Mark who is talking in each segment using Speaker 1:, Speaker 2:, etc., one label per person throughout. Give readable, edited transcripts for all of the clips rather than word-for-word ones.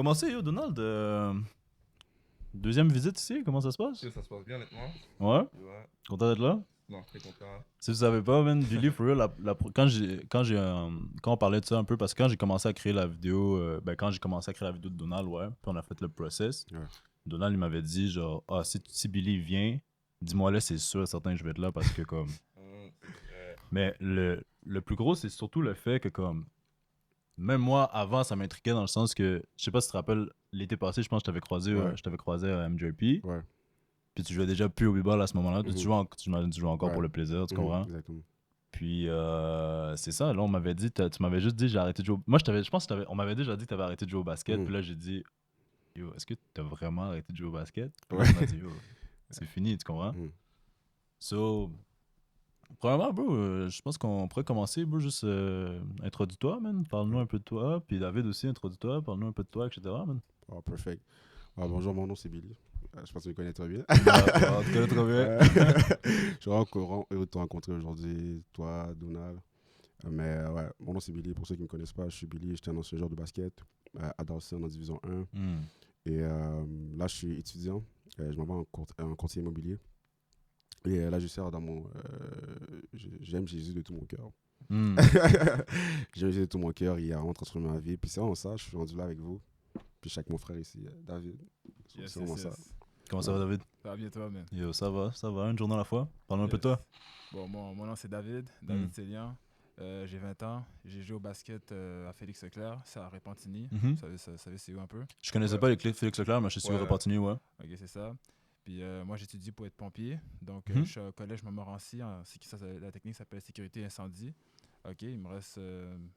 Speaker 1: commencer, yo, Donald. Deuxième visite ici, comment ça se passe?
Speaker 2: Ça se passe bien, honnêtement.
Speaker 1: Ouais?
Speaker 2: Ouais.
Speaker 1: Content d'être là?
Speaker 2: Non, très content.
Speaker 1: Si vous savez pas, man, Billy, for real, quand on parlait de ça un peu, parce que quand j'ai commencé à créer la vidéo, quand j'ai commencé à créer la vidéo de Donald, ouais, puis on a fait le process,
Speaker 3: Ouais.
Speaker 1: Donald, il m'avait dit, genre, si Billy vient, dis-moi là, c'est sûr, certain que je vais être là, parce que, comme... Mais le plus gros, c'est surtout le fait que, comme, même moi, avant, ça m'intriguait dans le sens que, je sais pas si tu te rappelles, l'été passé, je pense que je t'avais croisé à MJP.
Speaker 3: Ouais.
Speaker 1: Puis tu jouais déjà plus au b-ball à ce moment-là. Tu m'imagines, tu jouais encore
Speaker 3: Ouais.
Speaker 1: pour le plaisir, tu comprends?
Speaker 3: Exactement.
Speaker 1: Puis c'est ça, là, on m'avait dit, tu m'avais juste dit, j'ai arrêté de jouer. Moi, je pense on m'avait déjà dit que tu avais arrêté de jouer au basket. Puis là, j'ai dit, yo, est-ce que tu as vraiment arrêté de jouer au basket? Puis là, on m'a dit, yo, c'est fini, tu comprends? So, premièrement, bro, je pense qu'on pourrait commencer, bro, juste introduis-toi, man. Parle-nous un peu de toi. Puis David aussi, introduis-toi, parle-nous un peu de toi, etc., man.
Speaker 3: Oh, perfect. Bonjour, mon nom c'est Billy. Je pense que tu me connais très bien.
Speaker 1: Tu connais trop bien.
Speaker 3: Je suis vraiment heureux de te rencontrer aujourd'hui, toi, Donald. Mais ouais, mon nom c'est Billy. Pour ceux qui ne me connaissent pas, je suis Billy. J'étais un ancien joueur de basket à Dawson en Division 1. Et là, je suis étudiant. Je m'en vais en courtier immobilier. Et là, je sers dans mon... j'aime Jésus de tout mon cœur. J'aime Jésus de tout mon cœur. Il a vraiment transformé ma vie. Puis c'est vraiment ça. Je suis rendu là avec vous. Puis chaque mon frère ici, David. C'est vraiment ça.
Speaker 1: Comment ça va, David?
Speaker 4: Ça va bien, toi, man?
Speaker 1: Yo, ça va, une journée à la fois. Parle-nous un peu de toi.
Speaker 4: Bon, mon nom c'est David Célian. J'ai 20 ans. J'ai joué au basket à Félix Leclerc, c'est à Repentigny. Vous savez c'est où un peu?
Speaker 1: Je connaissais pas les clés de Félix Leclerc, mais je suis Repentigny, ouais.
Speaker 4: Ok, c'est ça. Puis moi, j'étudie pour être pompier. Donc, je suis au collège Montmorency. La technique s'appelle sécurité incendie. Ok, il me reste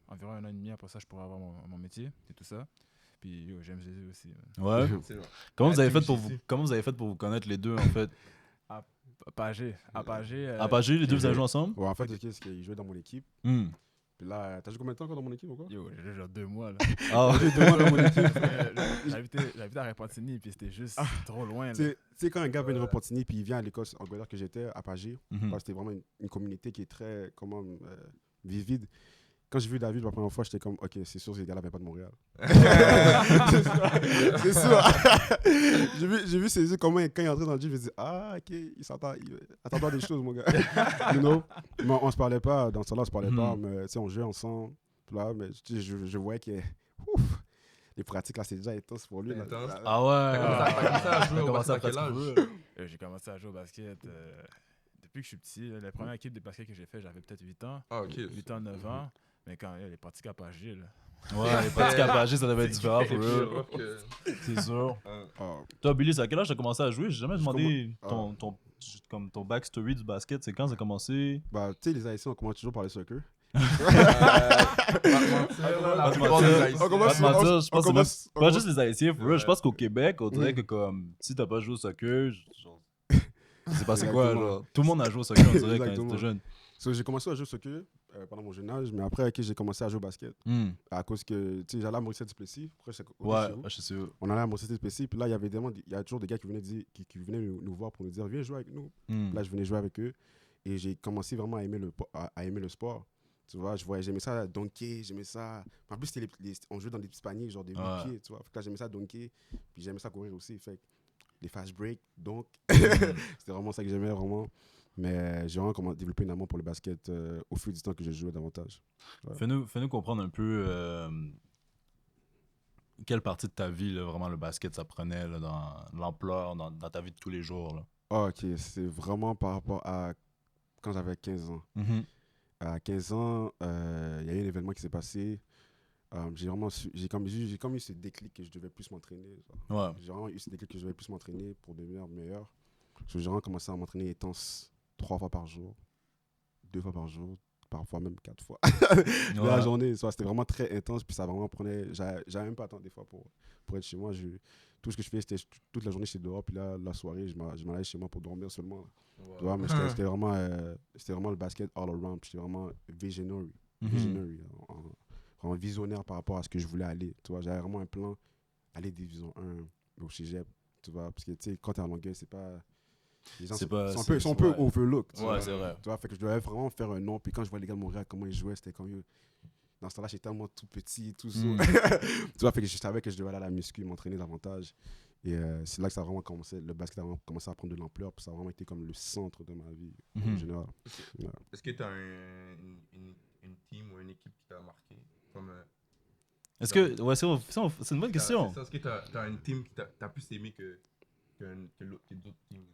Speaker 4: environ 1 an et demi. Après ça, je pourrai avoir mon métier et tout ça. Puis j'aime Jésus aussi.
Speaker 1: Ouais. Comment vous avez fait pour vous connaître les deux, en fait?
Speaker 4: À Pagé.
Speaker 1: À Pagé, les deux, vous avez joué ensemble?
Speaker 3: Ouais, en fait, c'est qu'il jouait dans mon équipe. Puis là, t'as joué combien de temps encore dans mon équipe ou quoi?
Speaker 4: Yo, j'ai joué genre 2 mois là.
Speaker 3: J'ai 2 mois dans mon équipe.
Speaker 4: J'habitais à Repentigny, puis c'était juste trop loin.
Speaker 3: Tu sais, quand un gars vient de Repentigny, puis il vient à l'école secondaire que j'étais, à Pagé, c'était vraiment une communauté qui est très, vivide. Quand j'ai vu David la première fois, j'étais comme, ok, c'est sûr, ces gars-là ne viennent pas de Montréal. C'est sûr. J'ai vu ses yeux, comment, quand il est entré dans le gym, je me dit, ok, il s'entend des choses, mon gars. You know? Mais on se parlait pas, dans ce temps-là, on se parlait pas, mais on jouait ensemble. Là, mais je voyais que les pratiques, là, c'est déjà intense pour lui. Là.
Speaker 1: Ah ouais.
Speaker 2: T'as commencé à jouer au basket à quel âge?
Speaker 4: J'ai commencé à jouer au basket depuis que je suis petit. La première équipe de basket que j'ai fait, j'avais peut-être 8 ans.
Speaker 2: Ah, ok.
Speaker 4: 8 ans, 9 ans. Mais quand les pratiques à Pagé, là.
Speaker 1: Ouais, les pratiques à Pagé, ça devait être différent pour eux. C'est sûr. Toi, Billy, c'est à quel âge t'as commencé à jouer? J'ai jamais demandé ton backstory du basket. C'est quand ça a commencé?
Speaker 3: Bah, tu sais, les Haïtiens, on commence toujours par le soccer.
Speaker 1: On commence pas juste les Haïtiens, je pense qu'au Québec, on dirait que comme si t'as pas joué au soccer, genre, c'est passé quoi, genre, tout le monde a joué au soccer, on dirait, quand il était jeune.
Speaker 3: J'ai commencé à jouer au soccer pendant mon jeune âge, mais après, j'ai commencé à jouer au basket. À cause que, tu sais, j'allais à Maurice Duplessis. On allait à Maurice Duplessis, puis là, il y a toujours des gars qui venaient nous voir pour nous dire, viens jouer avec nous. Là, je venais jouer avec eux, et j'ai commencé vraiment à aimer le sport. Tu vois, j'aimais ça dunker, j'aimais ça. En plus, on jouait dans des petits paniers, genre des 8 pieds, tu vois. Fait que là, j'aimais ça dunker, puis j'aimais ça courir aussi. Fait que les fast breaks, donc, c'était vraiment ça que j'aimais, vraiment. Mais j'ai vraiment développé un amour pour le basket au fil du temps que je jouais davantage. Ouais.
Speaker 1: Fais-nous comprendre un peu quelle partie de ta vie, là, vraiment, le basket, ça prenait là, dans l'ampleur, dans ta vie de tous les jours. Là.
Speaker 3: Ok, c'est vraiment par rapport à quand j'avais 15 ans. À 15 ans, il y a eu un événement qui s'est passé. J'ai comme eu ce déclic que je devais plus m'entraîner.
Speaker 1: Ouais.
Speaker 3: J'ai vraiment eu ce déclic que je devais plus m'entraîner pour devenir meilleur. J'ai vraiment commencé à m'entraîner intense 3 fois par jour, 2 fois par jour, parfois même 4 fois. La journée, c'était vraiment très intense. Puis ça vraiment prenait... J'avais même pas temps des fois pour être chez moi. Tout ce que je faisais, c'était toute la journée, j'étais dehors. Puis là, la soirée, je m'en allais chez moi pour dormir seulement. Wow. Tu vois, mais c'était vraiment le basket all around. Puis j'étais vraiment visionary. Vraiment visionnaire par rapport à ce que je voulais aller. Tu vois, j'avais vraiment un plan, aller division 1 au cégep. Tu vois, parce que tu sais, quand t'es à Longueuil, c'est pas... Les gens sont un peu overlooked.
Speaker 1: Ouais, c'est vrai.
Speaker 3: Tu vois, fait que je devais vraiment faire un nom. Puis quand je vois les gars de Montréal, comment ils jouaient, c'était comme... dans ce temps-là, j'étais tellement tout petit, tout ça. Tu vois, fait que je savais que je devais aller à la muscu, m'entraîner davantage. Et c'est là que ça a vraiment commencé, le basket a vraiment commencé à prendre de l'ampleur, puis ça a vraiment été comme le centre de ma vie en général.
Speaker 2: Est-ce que tu as une team ou une équipe qui t'a marqué comme,
Speaker 1: est-ce que, ouais, c'est une bonne question.
Speaker 2: Est-ce que tu as une team qui t'a plus aimé que d'autres teams?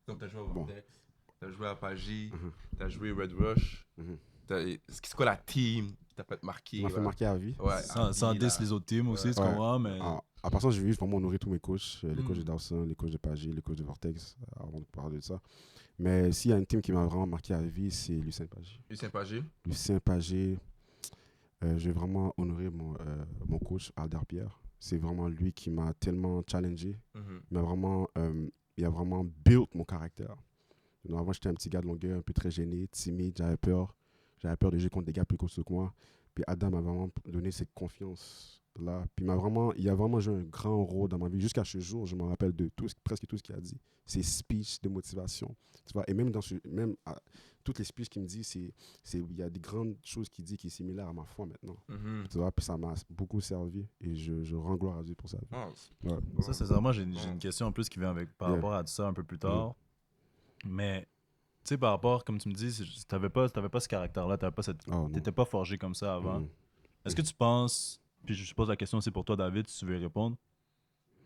Speaker 2: Exemple, tu as joué à Vortex, tu as joué à Pagi, tu as joué Red Rush. C'est quoi la team qui t'a fait marquer?
Speaker 3: Ça m'a fait marquer à vie.
Speaker 2: Ouais,
Speaker 1: sans diss les autres teams aussi, tu comprends, mais...
Speaker 3: À part ça, j'ai vu vraiment honorer tous mes coachs, les coachs de Dawson, les coachs de Pagi, les coachs de Vortex, avant de parler de ça. Mais s'il y a une team qui m'a vraiment marqué à vie, c'est Lucien Pagi. Lucien Pagi, je vais vraiment honorer mon coach, Alder Pierre. C'est vraiment lui qui m'a tellement challengé. Il a vraiment built mon caractère. Donc, avant, j'étais un petit gars de longueur, un peu très gêné, timide, j'avais peur de jouer contre des gars plus costauds que moi. Puis Adam m'a vraiment donné cette confiance-là. Puis il a vraiment joué un grand rôle dans ma vie. Jusqu'à ce jour, je me rappelle de presque tout ce qu'il a dit. Ses speeches de motivation. Tu vois? Et même toutes les speeches qu'il me dit, il y a des grandes choses qu'il dit qui est similaire à ma foi maintenant. Tu vois? Puis ça m'a beaucoup servi. Et je rends gloire à Dieu pour ça.
Speaker 1: Ça, c'est ça. Moi, j'ai une question en plus qui vient par rapport à tout ça un peu plus tard. Mais... Tu sais, par rapport, comme tu me dis, t'avais pas ce caractère-là, t'étais pas forgé comme ça avant. Est-ce que tu penses, puis je pose la question aussi pour toi, David, si tu veux y répondre,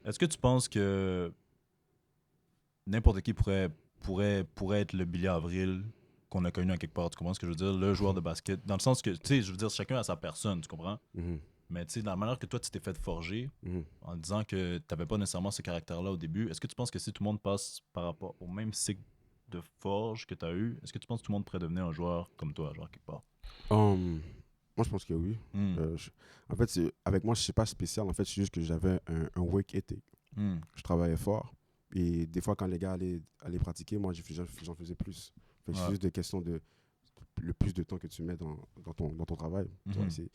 Speaker 1: est-ce que tu penses que n'importe qui pourrait être le Billy Avril qu'on a connu à quelque part, tu comprends ce que je veux dire, le joueur de basket, dans le sens que, tu sais, je veux dire, chacun a sa personne, tu comprends? Mais tu sais, dans la manière que toi, tu t'es fait forger, en disant que t'avais pas nécessairement ce caractère-là au début, est-ce que tu penses que si tout le monde passe par rapport au même cycle de forge que tu as eu, est-ce que tu penses que tout le monde pourrait devenir un joueur comme toi, genre quelque part?
Speaker 3: Moi, je pense que oui. En fait, avec moi, je ne suis pas spécial. En fait, c'est juste que j'avais un work ethic. Je travaillais fort. Et des fois, quand les gars allaient pratiquer, moi, j'en faisais plus. C'est juste des questions de le plus de temps que tu mets dans ton travail. Il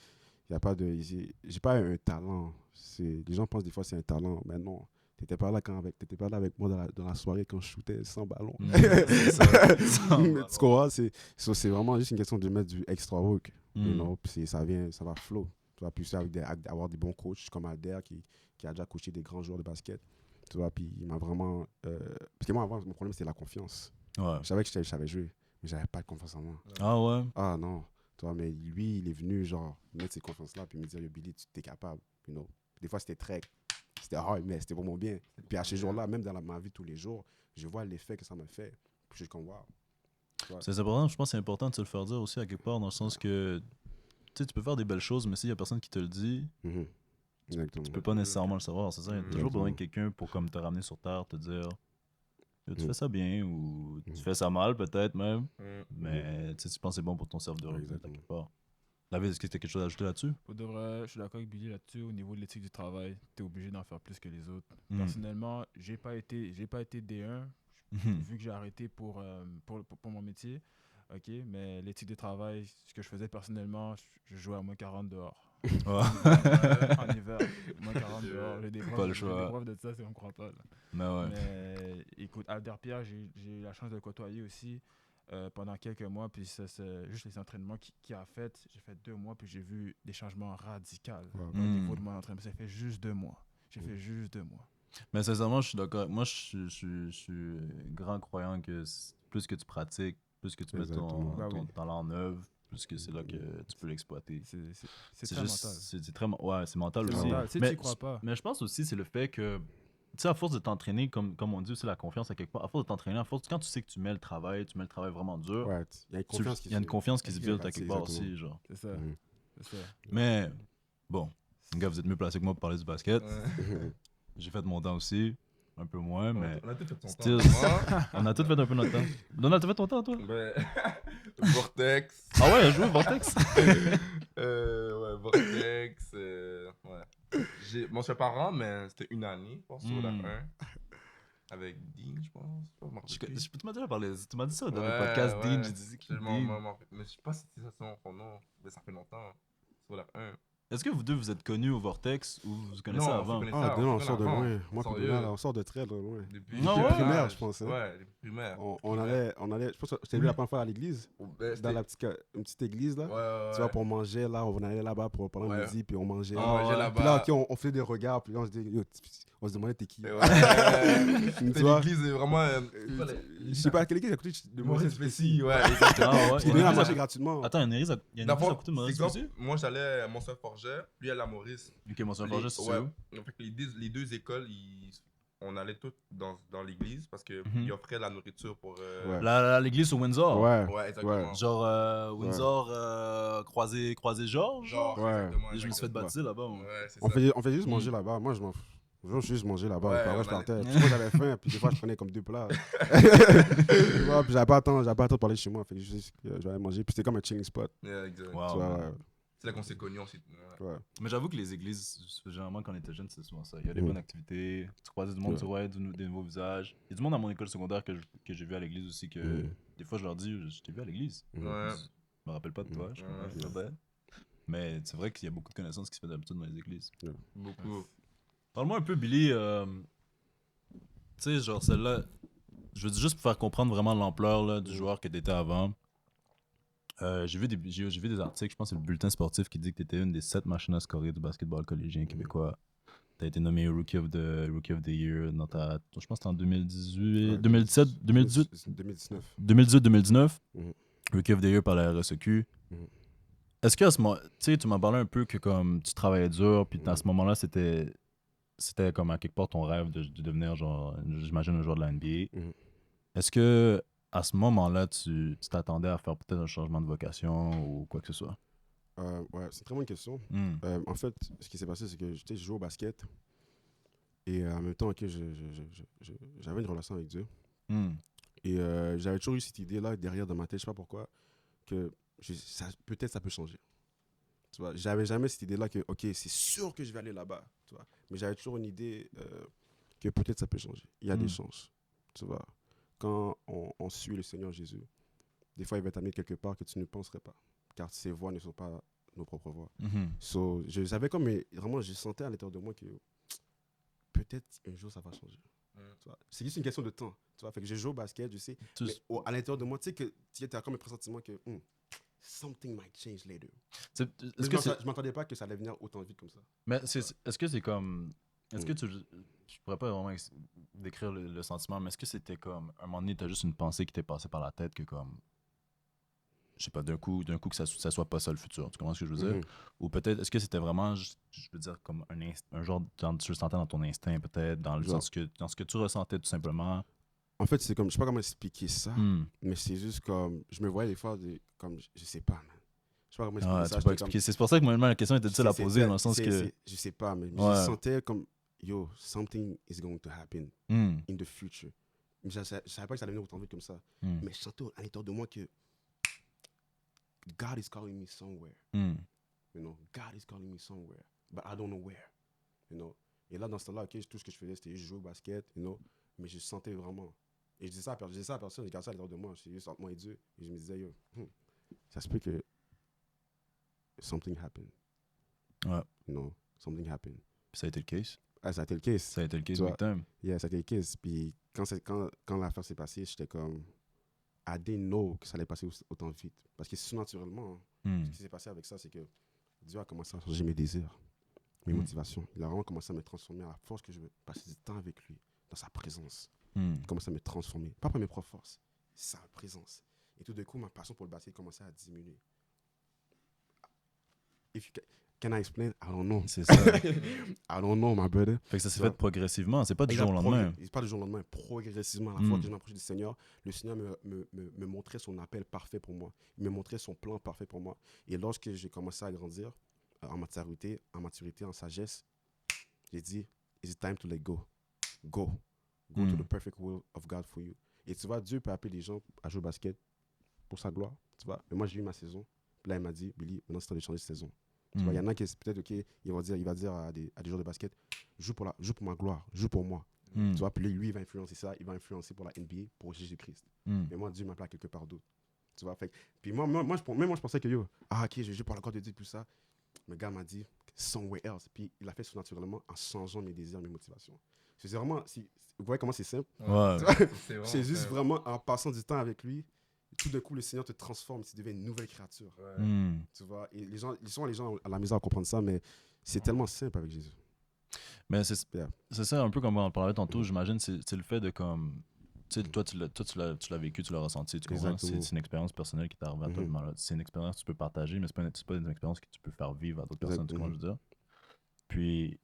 Speaker 3: y a pas de... J'ai pas un talent. Les gens pensent des fois que c'est un talent. Mais non. T'étais pas là avec moi dans la soirée quand je shootais sans ballon. Tu comprends? C'est vraiment juste une question de mettre du extra work. Puis ça va flow. Tu vois, puis avoir des bons coachs comme Alder qui a déjà coaché des grands joueurs de basket. Tu vois, puis il m'a vraiment... Parce que moi, avant, mon problème, c'était la confiance. Je savais que je savais jouer, mais j'avais pas de confiance en moi.
Speaker 1: Ah ouais?
Speaker 3: Ah non. Tu vois, mais lui, il est venu, genre, mettre ses confiances-là, puis me dire, yo, Billy, tu t'es capable. Des fois, c'était hard, mais c'était pour mon bien. Puis à ces jours-là, même dans ma vie tous les jours, je vois l'effet que ça me fait. Puis je suis comme, wow.
Speaker 1: C'est important, je pense que c'est important de se le faire dire aussi à quelque part, dans le sens que tu peux faire des belles choses, mais s'il y a personne qui te le dit, tu peux pas nécessairement le savoir. C'est ça, il y a toujours besoin de quelqu'un pour comme te ramener sur terre, te dire tu fais ça bien ou tu fais ça mal peut-être même, mais tu penses que c'est bon pour ton cerveau de à quelque part. David, est-ce que tu as quelque chose à ajouter là-dessus?
Speaker 4: Pour de vrai, je suis d'accord avec Billy là-dessus. Au niveau de l'éthique du travail, tu es obligé d'en faire plus que les autres. Personnellement, j'ai pas été D1, vu que j'ai arrêté pour mon métier. Mais l'éthique du travail, ce que je faisais personnellement, je jouais à moins 40 dehors. En hiver, moins 40 dehors. J'ai des preuves de ça si on ne croit pas. Mais écoute, Alder Pierre, j'ai eu la chance de le côtoyer aussi. Pendant quelques mois, puis c'est juste les entraînements qu'il a fait. J'ai fait 2 mois, puis j'ai vu des changements radicaux au niveau de mon entraînement. Ça fait juste 2 mois. J'ai fait juste 2 mois.
Speaker 1: Mais sincèrement, je suis d'accord. Moi, je suis grand croyant que plus que tu pratiques, plus que tu mets ton talent en œuvre, plus que c'est là que tu peux l'exploiter.
Speaker 4: C'est très mental.
Speaker 1: Ouais, c'est mental aussi.
Speaker 4: Mais tu crois pas.
Speaker 1: Mais je pense aussi c'est le fait que tu sais, à force de t'entraîner, comme on dit aussi, la confiance à quelque part, à force de t'entraîner, quand tu sais que tu mets le travail vraiment dur, il y a une confiance qui se build à quelque part aussi, genre.
Speaker 4: C'est ça.
Speaker 1: Mais, bon, les gars, vous êtes mieux placés que moi pour parler du basket. J'ai fait mon temps aussi, un peu moins, mais...
Speaker 2: On a tout fait ton temps.
Speaker 1: On a tout fait un peu notre temps. Donald, t'as fait ton temps, toi?
Speaker 2: Vortex.
Speaker 1: Ah ouais, joué Vortex?
Speaker 2: Ouais, Vortex, ouais. Bon, je suis pas rare, mais c'était une année, je pense, sur la 1. Avec Dean, je pense.
Speaker 1: Tu m'as déjà parlé, tu m'as dit ça dans le podcast Dean, j'ai dit
Speaker 2: Dean. Mais je sais pas si c'était ça son nom, mais ça fait longtemps, sur la 1.
Speaker 1: Est-ce que vous deux, vous êtes connus au Vortex ou vous connaissez avant?
Speaker 3: On sort de loin. Moi, on sort de très loin.
Speaker 2: Depuis
Speaker 3: primaire, je pense.
Speaker 2: Ouais, depuis primaire.
Speaker 3: On allait, je pense que c'était la première fois à l'église, dans une petite église, là.
Speaker 2: Ouais.
Speaker 3: Tu vois, pour manger, là, on allait là-bas pendant le midi, puis on mangeait.
Speaker 2: On mangeait là-bas.
Speaker 3: Puis là, on faisait des regards, puis là, on se demandait t'es qui.
Speaker 2: L'église est vraiment...
Speaker 3: Je sais pas, quelle église a coûté de
Speaker 2: Maurice Spécy, ouais.
Speaker 3: Ils donnaient à manger gratuitement.
Speaker 1: Attends, il y a une église à côté de Maurice Spécy?
Speaker 2: Moi, j'allais à Mont-Saint-Forget, lui, elle à Maurice.
Speaker 1: Ok, Mont-Saint-Forget, c'est
Speaker 2: où? En fait, les deux écoles, on allait tous dans l'église parce qu'ils offraient de la nourriture pour...
Speaker 1: L'église au Windsor?
Speaker 2: Ouais, exactement.
Speaker 1: Genre Windsor, croisé Georges?
Speaker 2: Exactement.
Speaker 1: Je me suis fait baptiser là-bas.
Speaker 2: Ouais, c'est
Speaker 3: ça. On fait juste manger là-bas. Moi, je m'en fous. Je veux juste manger là-bas. Ouais, je partais. Moi, j'avais faim, puis des fois, je prenais comme 2 plats. Puis j'avais pas le temps de parler chez moi. Fait que j'allais manger. Puis c'était comme un chilling spot.
Speaker 2: Yeah, exactement. C'est là qu'on s'est connus ensuite.
Speaker 1: Ouais. Mais j'avoue que les églises, généralement, quand on était jeunes, c'est souvent ça. Il y a des bonnes activités. Tu croises du monde, tu vois des nouveaux visages. Il y a du monde à mon école secondaire que j'ai vu à l'église aussi. Que des fois, je leur dis, je t'ai vu à l'église. Je me rappelle pas de toi. Mais c'est vrai qu'il y a beaucoup de connaissances qui se font d'habitude dans les églises.
Speaker 2: Beaucoup.
Speaker 1: Parle-moi un peu, Billy. Tu sais, genre celle-là, je veux dire juste pour faire comprendre vraiment l'ampleur du joueur que tu étais avant. J'ai vu des articles, je pense que c'est le bulletin sportif qui dit que tu étais une des 7 machines à scorer du basketball collégien québécois. Tu as été nommé Rookie of the Year dans je pense que c'était en 2018-2019. Rookie of the Year par la RSEQ. Est-ce qu'à ce moment, tu sais, tu m'as parlé un peu que comme tu travaillais dur, puis à ce moment-là, c'était comme à quelque part ton rêve de devenir, genre, j'imagine, un joueur de la NBA. Est-ce que à ce moment-là, tu t'attendais à faire peut-être un changement de vocation ou quoi que ce soit?
Speaker 3: Ouais, c'est une très bonne question. En fait, ce qui s'est passé, c'est que je jouais au basket et en même temps, j'avais une relation avec Dieu. Et j'avais toujours eu cette idée-là derrière dans ma tête, je sais pas pourquoi, que peut-être ça peut changer. Tu vois, j'avais jamais cette idée-là que, ok, c'est sûr que je vais aller là-bas. Tu vois, mais j'avais toujours une idée que peut-être ça peut changer. Il y a des chances. Tu vois, quand on suit le Seigneur Jésus, des fois il va t'amener quelque part que tu ne penserais pas, car ses voies ne sont pas nos propres voies. So, j'avais comme, vraiment, je sentais à l'intérieur de moi que peut-être un jour ça va changer. C'est juste une question de temps. Tu vois, fait que je joue au basket, je sais, mais à l'intérieur de moi, tu sais que tu as comme un pressentiment que something might change later. Je m'attendais pas que ça allait venir autant vite comme ça.
Speaker 1: Mais est-ce que c'est comme... Est-ce que je pourrais pas vraiment décrire le sentiment, mais est-ce que c'était comme, à un moment donné, t'as juste une pensée qui t'est passée par la tête que comme, je sais pas, d'un coup que ça soit pas ça le futur, tu comprends ce que je veux dire? Ou peut-être, est-ce que c'était vraiment, je veux dire, comme un genre, tu le sentais dans ton instinct peut-être, dans ce que tu ressentais tout simplement?
Speaker 3: En fait, c'est comme, je sais pas comment expliquer ça, mais c'est juste comme, je me voyais des fois, comme, je sais pas, man. Je sais pas comment expliquer ça.
Speaker 1: Tu peux pas expliquer. C'est pour ça que moi, la question était difficile à poser, dans le sens que...
Speaker 3: Je sais pas, mais je sentais comme, yo, something is going to happen in the future. Mais je savais pas que ça allait venir autant vite comme ça. Mais je sentais à l'intérieur de moi que God is calling me somewhere. You know, God is calling me somewhere, but I don't know where. You know. Et là, dans ce temps-là, tout ce que je faisais, c'était juste jouer au basket, you know, mais je sentais vraiment. Et je disais ça à personne, je gardais ça à l'intérieur de moi. Je juste entre moi et Dieu. Et je me disais, yo, ça se peut que something happened.
Speaker 1: Ouais.
Speaker 3: You know, something happened.
Speaker 1: Ça a été le case?
Speaker 3: Ça a été le case.
Speaker 1: Ça a été le case big time.
Speaker 3: Yeah, ça a été le case. Puis quand l'affaire s'est passée, j'étais comme, I didn't know que ça allait passer autant vite. Parce que naturellement, ce qui s'est passé avec ça, c'est que Dieu a commencé à changer mes désirs, mes motivations. Il a vraiment commencé à me transformer à la force que je veux passer du temps avec lui, dans sa présence. Il commençait à me transformer. Pas par mes propres forces, sa présence. Et tout d'un coup, ma passion pour le basket commençait à diminuer. Can I explain? I don't know.
Speaker 1: C'est ça.
Speaker 3: I don't know, my brother.
Speaker 1: Fait que ça s'est fait progressivement, c'est pas du jour au lendemain.
Speaker 3: C'est pas du jour au lendemain, progressivement. À la fois que je m'approchais du Seigneur, le Seigneur me montrait son appel parfait pour moi. Il me montrait son plan parfait pour moi. Et lorsque j'ai commencé à grandir, en maturité, en sagesse, j'ai dit, it's time to let go. Go to the perfect will of God for you. Et tu vois, Dieu peut appeler les gens à jouer au basket pour sa gloire, tu vois. Mais moi, j'ai eu ma saison. Puis là, il m'a dit, Billy, maintenant, c'est temps de changer de saison. Tu vois, il y en a qui, peut-être, ok, il va dire à des joueurs de basket, joue pour ma gloire, joue pour moi. Tu vois, puis lui, il va influencer ça, il va influencer pour la NBA, pour Jésus-Christ. Mais moi, Dieu m'appelle quelque part d'autre. Tu vois, puis moi, je pensais que, ok, je joue pour la gloire de Dieu, tout ça. Le gars m'a dit, somewhere else. Puis il l'a fait surnaturellement en changeant mes désirs, mes motivations. C'est vraiment, vous voyez comment c'est simple?
Speaker 1: Ouais.
Speaker 3: C'est juste vraiment en passant du temps avec lui, tout d'un coup, le Seigneur te transforme, tu deviens une nouvelle créature. Tu vois? Et les gens ont à la misère à comprendre ça, mais c'est tellement simple avec Jésus.
Speaker 1: Mais c'est ça, un peu comme on parlait tantôt, j'imagine, c'est le fait de comme. Tu sais, toi, tu l'as vécu, tu l'as ressenti, tu comprends? C'est une expérience personnelle qui t'est arrivée à toi. C'est une expérience que tu peux partager, mais c'est pas une expérience que tu peux faire vivre à d'autres personnes, tu comprends, je veux dire? Puis,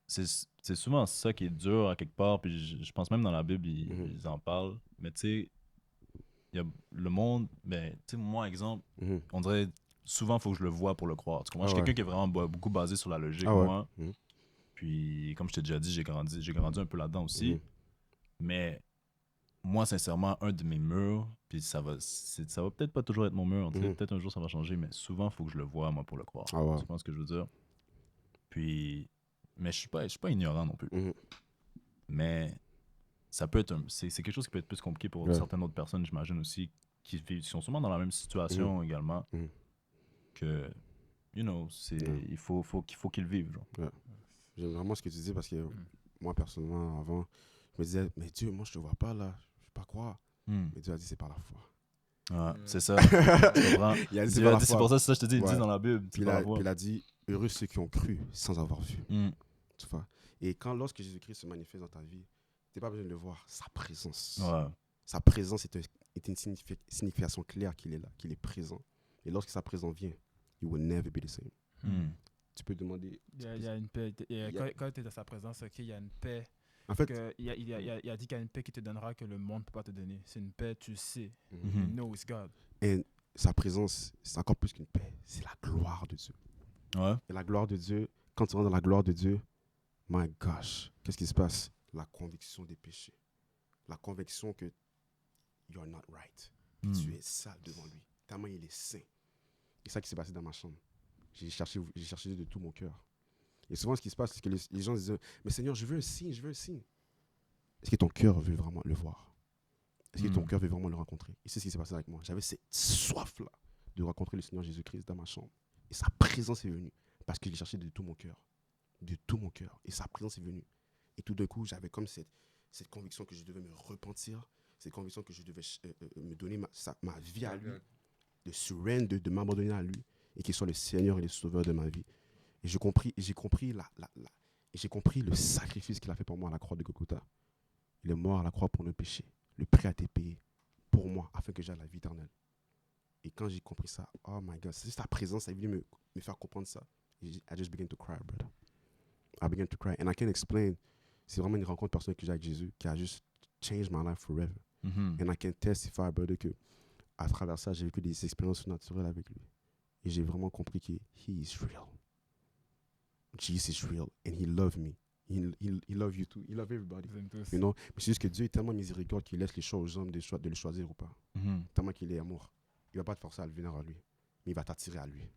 Speaker 1: c'est souvent ça qui est dur à quelque part, puis je pense même dans la Bible, ils en parlent. Mais tu sais, il y a le monde, ben, tu sais, moi, exemple, on dirait souvent, il faut que je le vois pour le croire. Tu comprends? Je suis quelqu'un qui est vraiment beaucoup basé sur la logique, moi. Puis, comme je t'ai déjà dit, j'ai grandi un peu là-dedans aussi. Mais moi, sincèrement, un de mes murs, puis ça va peut-être pas toujours être mon mur, peut-être un jour ça va changer, mais souvent, il faut que je le vois, moi, pour le croire. Tu comprends ce que je veux dire? Puis, mais je suis pas ignorant non plus. Mais ça peut être c'est quelque chose qui peut être plus compliqué pour certaines autres personnes, j'imagine aussi, qui sont sûrement dans la même situation également, que, you know, il faut qu'ils le vivent. Genre.
Speaker 3: J'aime vraiment ce que tu dis parce que moi, personnellement, avant, je me disais, mais Dieu, moi, je te vois pas là, je peux pas croire. Mais Dieu a dit, c'est par la foi.
Speaker 1: C'est ça. C'est pour ça que je te dis, il dit dans la Bible.
Speaker 3: Puis il a dit, heureux ceux qui ont cru sans avoir vu. Tu vois? Et lorsque Jésus-Christ se manifeste dans ta vie, tu n'as pas besoin de le voir, sa présence. Sa présence est une signification claire qu'il est là, qu'il est présent. Et lorsque sa présence vient, you will never be the same. Tu peux demander...
Speaker 4: Il y a une paix. Quand tu es dans sa présence, il y a une paix.
Speaker 3: En fait,
Speaker 4: il a dit qu'il y a une paix qui te donnera que le monde ne peut pas te donner. C'est une paix, tu sais. You know it's God.
Speaker 3: Et sa présence, c'est encore plus qu'une paix. C'est la gloire de Dieu. Et la gloire de Dieu, quand tu rentres dans la gloire de Dieu, my gosh, qu'est-ce qui se passe? La conviction des péchés. La conviction que you are not right. Tu es sale devant lui. Tellement il est saint. Et ça qui s'est passé dans ma chambre. J'ai cherché de tout mon cœur. Et souvent, ce qui se passe, c'est que les gens disent « Mais Seigneur, je veux un signe, je veux un signe. » Est-ce que ton cœur veut vraiment le voir? Est-ce que ton cœur veut vraiment le rencontrer? Et c'est ce qui s'est passé avec moi. J'avais cette soif-là de rencontrer le Seigneur Jésus-Christ dans ma chambre. Et sa présence est venue. Parce que j'ai cherché de tout mon cœur. De tout mon cœur. Et sa présence est venue. Et tout d'un coup, j'avais comme cette conviction que je devais me repentir. Cette conviction que je devais me donner ma vie à lui. De surrender, de m'abandonner à lui. Et qu'il soit le Seigneur et le Sauveur de ma vie. Et j'ai compris le sacrifice qu'il a fait pour moi à la croix de Golgotha. Il est mort à la croix pour nos péchés. Le prix a été payé pour moi, afin que j'aie la vie éternelle. Et quand j'ai compris ça, oh my God, c'est juste ta présence, ça est venu me faire comprendre ça. I just began to cry, brother. I began to cry. And I can't explain. C'est vraiment une rencontre personnelle que j'ai avec Jésus qui a juste changed my life forever. And I can testify, brother, que à travers ça, j'ai vécu des expériences surnaturelles avec lui. Et j'ai vraiment compris que he is real. Jesus is real and he loves me. He loves you too. He loves everybody. You know? Mais c'est juste que Dieu est tellement miséricordieux qu'il laisse les choix aux hommes de le choisir ou pas. Tellement qu'il est amour. Il ne va pas te forcer à le venir à lui, mais il va t'attirer à lui.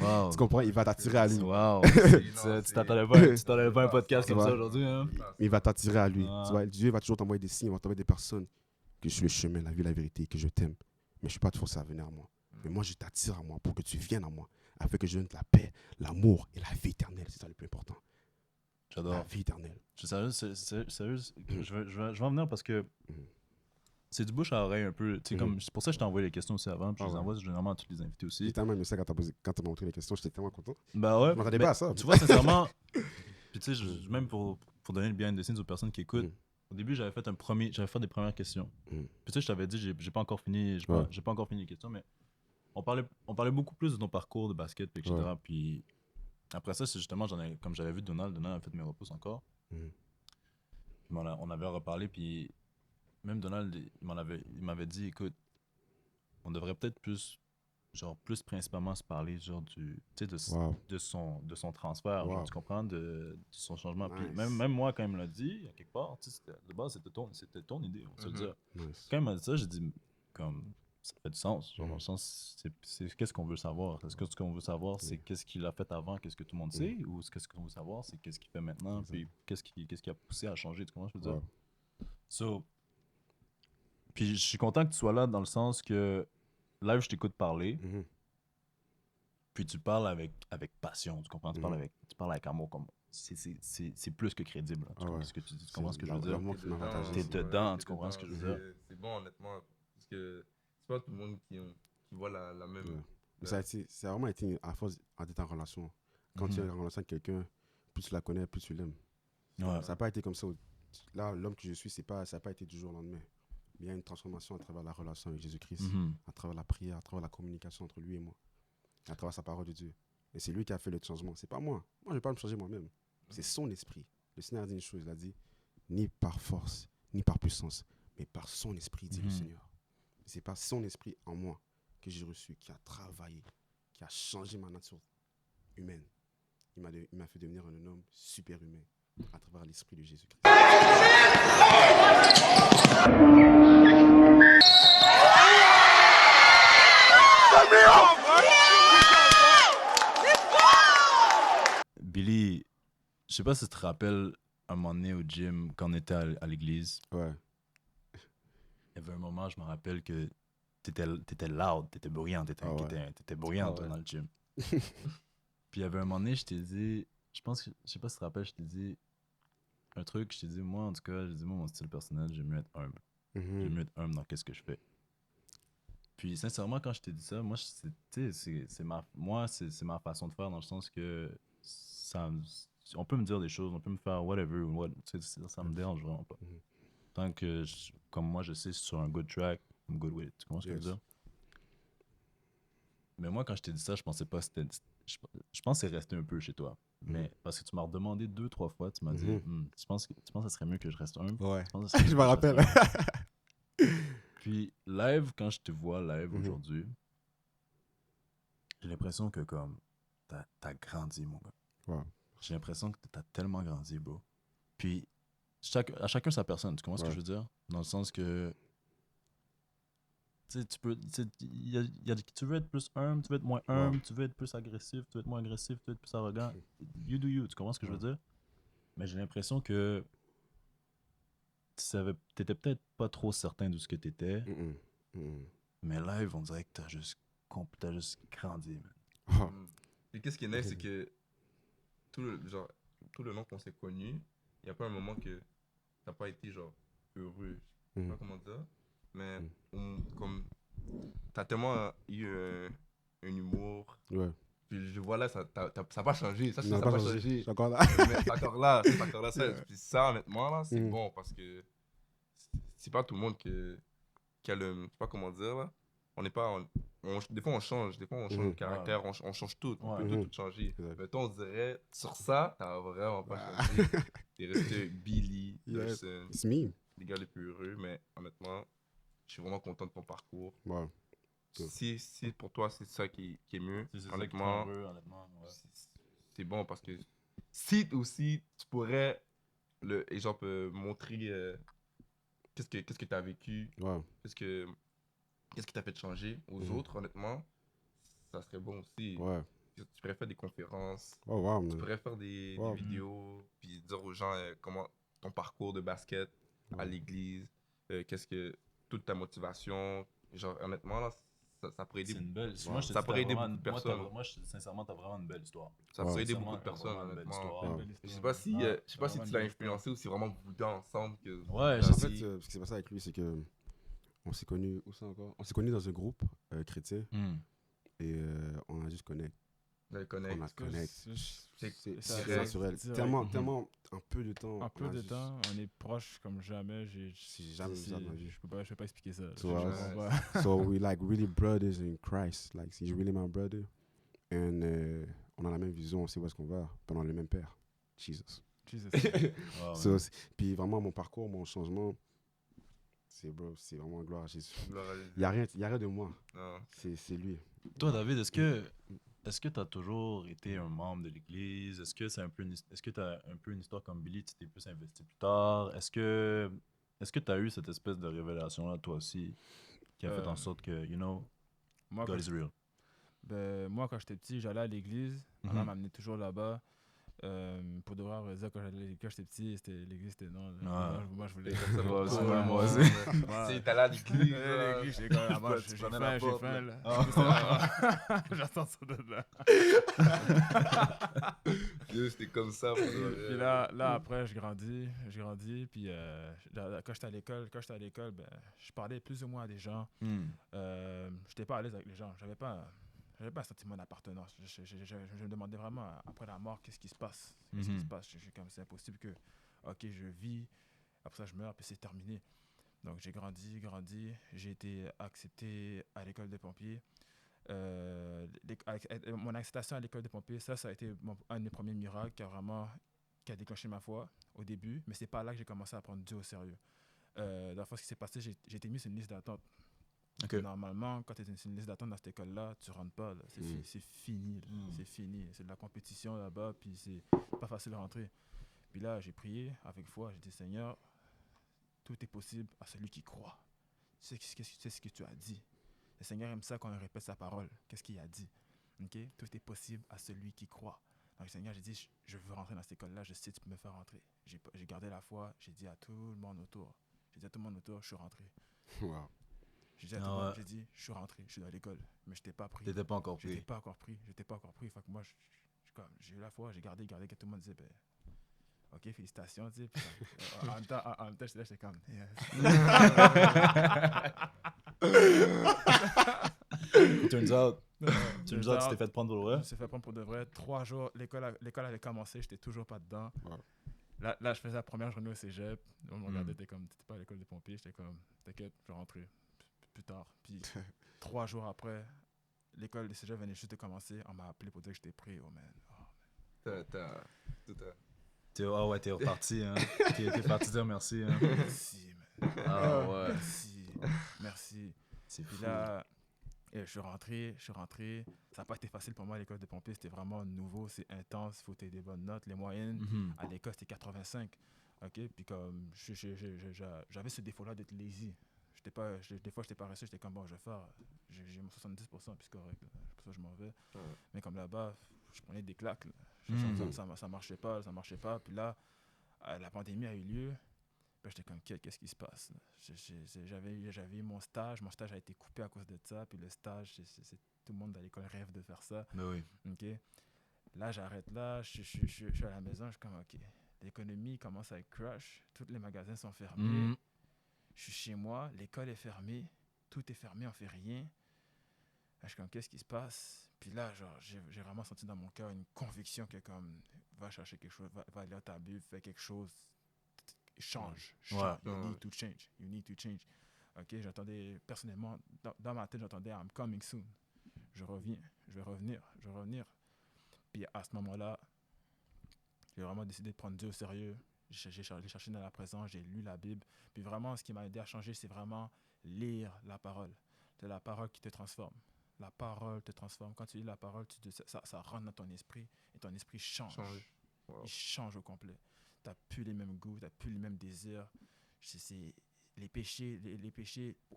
Speaker 1: Wow.
Speaker 3: Tu comprends? Il va t'attirer à lui.
Speaker 1: Wow. Tu t'attendais pas à un podcast comme ça aujourd'hui. Hein?
Speaker 3: Il va t'attirer à lui. Tu vois? Dieu va toujours t'envoyer des signes, il va t'envoyer des personnes que je suis le chemin, la vie, la vérité, que je t'aime. Mais je ne suis pas te forcer à venir à moi. Mais moi, je t'attire à moi pour que tu viennes à moi, afin que je donne la paix, l'amour et la vie éternelle. C'est ça le plus important.
Speaker 1: J'adore.
Speaker 3: La vie éternelle.
Speaker 1: Je suis sérieux, je vais en venir parce que c'est du bouche à oreille un peu. Comme, c'est pour ça que je t'ai envoyé les questions aussi avant, puis je les envoie généralement à tous les invités aussi.
Speaker 3: J'ai tellement aimé ça quand t'as montré les questions, j'étais tellement content.
Speaker 1: Bah ouais.
Speaker 3: Je m'attendais pas à ça.
Speaker 1: Tu vois, sincèrement, puis tu sais, même pour donner le behind the scenes aux personnes qui écoutent, au début, j'avais fait des premières questions. Puis tu sais, je t'avais dit, j'ai pas encore fini, j'ai pas encore fini les questions, mais on parlait beaucoup plus de ton parcours de basket, etc. Puis après ça, c'est justement, comme j'avais vu Donald a fait mes repousses encore. On avait reparlé, puis même Donald, il m'avait dit, écoute, on devrait peut-être plus principalement se parler genre de son transfert, genre, tu comprends, de son changement. Puis même moi, quand il me l'a dit, à quelque part, de base, c'était ton idée, on se le dit. Quand il m'a dit ça, j'ai dit, comme, ça fait du sens. Genre, dans le sens, c'est qu'est-ce qu'on veut savoir? Est-ce que ce qu'on veut savoir, c'est qu'est-ce qu'il a fait avant, qu'est-ce que tout le monde sait? Ou qu'est-ce qu'on veut savoir, c'est qu'est-ce qu'il fait maintenant? Puis qu'est-ce qui a poussé à changer? Tu comprends ce que je veux dire? Puis je suis content que tu sois là dans le sens que live, je t'écoute parler. Puis tu parles avec passion, tu comprends? Tu parles avec amour. Comme c'est plus que crédible. Tu comprends ce que tu dis? Tu comprends ce que je veux dire? T'es dedans, tu comprends ce que je veux dire?
Speaker 2: C'est bon, honnêtement. Parce que c'est pas tout le monde qui voit la même.
Speaker 3: Ça a vraiment été à force d'être en relation. Quand tu es en relation avec quelqu'un, plus tu la connais, plus tu l'aimes. Ça n'a pas été comme ça. Là, l'homme que je suis, ça n'a pas été du jour au lendemain. Il y a une transformation à travers la relation avec Jésus-Christ, à travers la prière, à travers la communication entre lui et moi, à travers sa parole de Dieu. Et c'est lui qui a fait le changement. C'est pas moi. Moi, je ne vais pas me changer moi-même. C'est son esprit. Le Seigneur a dit une chose. Il a dit, ni par force, ni par puissance, mais par son esprit, dit le Seigneur. C'est par son esprit en moi que j'ai reçu, qui a travaillé, qui a changé ma nature humaine. Il m'a fait devenir un homme super humain à travers l'esprit de Jésus-Christ.
Speaker 1: Billy, je sais pas si tu te rappelles un moment donné au gym quand on était à l'église.
Speaker 3: Ouais.
Speaker 1: Il y avait un moment, je me rappelle que t'étais loud, t'étais bruyant, t'étais bruyant toi, dans le gym. Puis il y avait un moment donné, je t'ai dit, je sais pas si tu te rappelles, je t'ai dit un truc, je t'ai dit, moi en tout cas, moi mon style personnel, j'aime mieux être humble. J'aime mieux être humble dans qu'est-ce que je fais. Puis sincèrement, quand je t'ai dit ça, moi, c'est ma façon de faire dans le sens que on peut me dire des choses, on peut me faire whatever, ça me dérange vraiment pas. Tant que, comme moi, je sais sur un good track, I'm good with it. Tu comprends ce que je veux dire? Mais moi, quand je t'ai dit ça, je pensais pas que c'était... Je pense que c'est resté un peu chez toi. Mais parce que tu m'as redemandé 2-3 fois, tu m'as dit, tu penses que ça serait mieux que je reste humble?
Speaker 3: Ouais, je me rappelle.
Speaker 1: Puis live, quand je te vois live aujourd'hui, j'ai l'impression que comme t'as grandi, mon gars.
Speaker 3: Wow.
Speaker 1: J'ai l'impression que t'as tellement grandi, bro. Puis à chacun sa personne, tu comprends ce que je veux dire? Dans le sens que tu veux être plus humble, tu veux être moins humble, tu veux être plus agressif, tu veux être moins agressif, tu veux être plus arrogant. You do you, tu comprends ce que je veux dire? Mais j'ai l'impression que t'étais peut-être pas trop certain de ce que t'étais. Mais live, on dirait que t'as juste grandi, man.
Speaker 2: Et qu'est-ce qui est nice, c'est que tout le long qu'on s'est connus, il n'y a pas un moment que t'as pas été genre heureux. Je sais pas comment dire. Mais comme t'as tellement eu un humour.
Speaker 3: Ouais.
Speaker 2: Puis je vois là, ça n'a pas changé. Ça n'a
Speaker 3: pas
Speaker 2: changé.
Speaker 3: C'est encore là.
Speaker 2: Mais c'est encore là. C'est encore là. Puis ça, honnêtement, là, c'est bon parce que c'est pas tout le monde qui a le. Je sais pas comment dire là. On n'est pas. Des fois, on change. Des fois, on change de caractère. On change tout. On peut tout changer. Mais toi, on dirait, sur ça, t'as vraiment pas changé. T'es resté Billy, Dawson.
Speaker 3: It's me.
Speaker 2: Les gars les plus heureux. Mais honnêtement, je suis vraiment content de ton parcours.
Speaker 3: Wow.
Speaker 2: Si pour toi, c'est ça qui est mieux, honnêtement, c'est bon parce que si aussi tu pourrais, exemple, montrer qu'est-ce que tu as vécu, qu'est-ce qui t'a fait changer aux autres, honnêtement, ça serait bon aussi. Tu pourrais faire des conférences, tu pourrais faire des vidéos, puis dire aux gens comment ton parcours de basket à l'église, qu'est-ce que toute ta motivation, genre honnêtement là, ça pourrait aider.
Speaker 1: C'est une belle
Speaker 2: histoire. Ça pourrait aider beaucoup de personnes.
Speaker 1: Moi, sincèrement, t'as vraiment une belle histoire.
Speaker 2: Ça pourrait aider beaucoup de personnes, honnêtement. Je sais pas si tu l'as influencé ou si vraiment vous deux ensemble que.
Speaker 1: Ouais,
Speaker 3: en fait, ce qui s'est passé avec lui, c'est que on s'est connus, où ça encore? On s'est connus dans un groupe chrétien et on a juste connecté. On a connecté. C'est naturel. Tellement en peu de temps.
Speaker 4: En peu de temps, on est proches comme jamais.
Speaker 3: Jamais dans ma vie.
Speaker 4: Je peux pas expliquer ça.
Speaker 3: So we like really brothers in Christ. Like he's really my brother. And on a la même vision, on sait où est-ce qu'on va. Pendant le même père. Jesus. Puis vraiment mon parcours, mon changement, c'est vraiment gloire à Jésus. Il y a rien de moi. C'est lui.
Speaker 1: Toi, David, est-ce que tu as toujours été un membre de l'église? Est-ce que tu as un peu une histoire comme Billy, tu t'es plus investi plus tard? Est-ce que tu as eu cette espèce de révélation-là, toi aussi, qui a fait en sorte que, God is real?
Speaker 4: Moi, quand j'étais petit, j'allais à l'église. Ma mère m'amenait toujours là-bas. Pour de vrai, on va dire, quand j'étais petit, l'église c'était non. Moi, je voulais.
Speaker 1: Moi aussi.
Speaker 2: C'est t'as l'air d'église.
Speaker 4: L'église, j'ai quand j'ai faim, là. J'attends ça de là.
Speaker 2: C'était comme ça.
Speaker 4: Puis là, après, je grandis. Puis quand j'étais à l'école, ben, je parlais plus ou moins à des gens. J'étais pas à l'aise avec les gens. J'avais pas un sentiment d'appartenance. Je me demandais vraiment, après la mort, qu'est-ce qui se passe? C'est impossible que, ok, je vis, après ça je meurs, puis c'est terminé. Donc j'ai grandi. J'ai été accepté à l'école des pompiers. Mon acceptation à l'école des pompiers, ça a été un des premiers miracles qui a déclenché ma foi au début, mais c'est pas là que j'ai commencé à prendre Dieu au sérieux. La fois, ce qui s'est passé, j'ai été mis sur une liste d'attente. Okay. Normalement, quand tu es sur une liste d'attente dans cette école-là, tu rentres pas. C'est fini. C'est fini. C'est de la compétition là-bas, puis c'est pas facile de rentrer. Puis là, j'ai prié avec foi. J'ai dit, Seigneur, tout est possible à celui qui croit. C'est ce que tu as dit. Le Seigneur aime ça quand on répète sa parole. Qu'est-ce qu'il a dit? Okay? Tout est possible à celui qui croit. Donc, Seigneur, j'ai dit, je veux rentrer dans cette école-là. Je sais que tu peux me faire rentrer. J'ai gardé la foi. J'ai dit à tout le monde autour. Je suis rentré.
Speaker 3: Wow.
Speaker 4: J'ai dit, je suis rentré, je suis dans l'école, mais je n'étais pas pris.
Speaker 1: T'étais pas encore pris.
Speaker 4: J'étais pas encore pris. Fait que moi, j'ai eu la foi, j'ai gardé, que tout le monde disait, ben, ok, félicitations, tu sais. En même temps, j'étais comme, yes.
Speaker 1: Turns out, tu t'es fait prendre pour de vrai?
Speaker 4: Je me suis fait prendre pour de vrai. 3 jours, l'école avait commencé, j'étais toujours pas dedans. Ouais. Là, je faisais la première journée au cégep. On me regardait, t'étais pas à l'école des pompiers. J'étais comme, t'inquiète, je vais rentrer plus tard. Puis 3 jours après, l'école des cégep venait juste de commencer. On m'a appelé pour dire que j'étais pris. Oh man.
Speaker 1: T'es reparti. Hein. T'es parti dire merci. Hein.
Speaker 4: Merci, man.
Speaker 1: Ah ouais.
Speaker 4: Merci.
Speaker 1: C'est
Speaker 4: puis
Speaker 1: fou.
Speaker 4: là, je suis rentré. Ça n'a pas été facile pour moi à l'école des pompiers. C'était vraiment nouveau, c'est intense. Il faut que tu aies des bonnes notes. Les moyennes à l'école, c'était 85. Okay? Puis comme j'avais ce défaut-là d'être lazy. Des fois, j'étais paresseux. J'étais comme, bon, je vais faire. J'ai mon 70%, puis c'est correct. Pour ça, je m'en vais. Mais comme là-bas, je prenais des claques. Ça marchait pas. Puis là, la pandémie a eu lieu. Puis j'étais comme, qu'est-ce qui se passe? J'avais eu mon stage. Mon stage a été coupé à cause de ça. Puis le stage, tout le monde dans l'école rêve de faire ça.
Speaker 1: Ben oui.
Speaker 4: Okay? Là, j'arrête là. Je suis à la maison. Je suis comme, OK. L'économie commence à être crash. Tous les magasins sont fermés. Je suis chez moi. L'école est fermée. Tout est fermé. On fait rien. Je suis comme, qu'est-ce qui se passe? Puis là, genre, j'ai vraiment senti dans mon cœur une conviction que comme, va chercher quelque chose, va aller à ta Bible, fais quelque chose. Change.
Speaker 1: Ouais.
Speaker 4: You need to change. Ok, j'entendais personnellement, dans ma tête, j'entendais I'm coming soon. Je vais revenir. Puis à ce moment-là, j'ai vraiment décidé de prendre Dieu au sérieux. J'ai cherché dans la présence, j'ai lu la Bible. Puis vraiment, ce qui m'a aidé à changer, c'est vraiment lire la parole. C'est la parole qui te transforme. La parole te transforme. Quand tu lis la parole, ça rentre dans ton esprit et ton esprit change. Wow. Il change au complet. Tu n'as plus les mêmes goûts, tu n'as plus les mêmes désirs. C'est les péchés,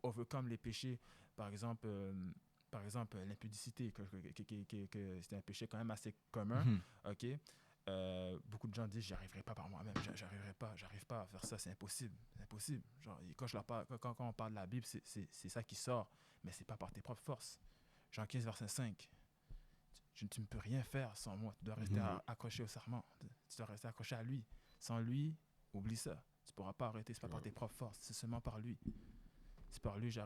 Speaker 4: overcome les péchés. Par exemple, l'impudicité, que c'est un péché quand même assez commun. Ok. Beaucoup de gens disent j'y arriverai pas par moi-même, j'arrive pas à faire ça, c'est impossible. Genre, quand on parle de la Bible, c'est ça qui sort, mais c'est pas par tes propres forces. Jean 15, verset 5. Tu ne peux rien faire sans moi. Tu dois rester accroché au serment. Tu dois rester accroché à lui. Sans lui, oublie ça. Tu ne pourras pas arrêter. Ce n'est pas par tes propres forces. C'est seulement par lui. C'est par lui j'ai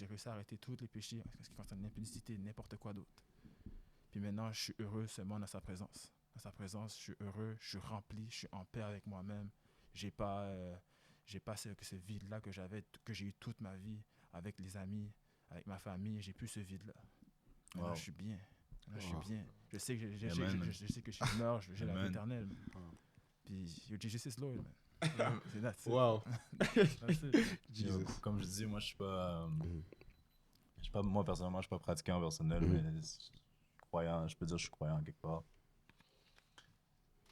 Speaker 4: réussi à arrêter tous les péchés en ce qui concerne l'impudicité, n'importe quoi d'autre. Puis maintenant, je suis heureux seulement dans sa présence. Dans sa présence, je suis heureux, je suis rempli, je suis en paix avec moi-même. J'ai pas ce vide-là que j'ai eu toute ma vie avec les amis, avec ma famille. J'ai plus ce vide-là. Maintenant, je suis bien. Je suis bien. Je sais que je suis mort, j'ai la vie éternelle. Puis, Jesus is Lord, man. C'est
Speaker 3: wow.
Speaker 1: Comme je dis, moi, je suis pas, moi, personnellement, je suis pas pratiquant personnel, mais croyant, je peux dire que je suis croyant quelque part.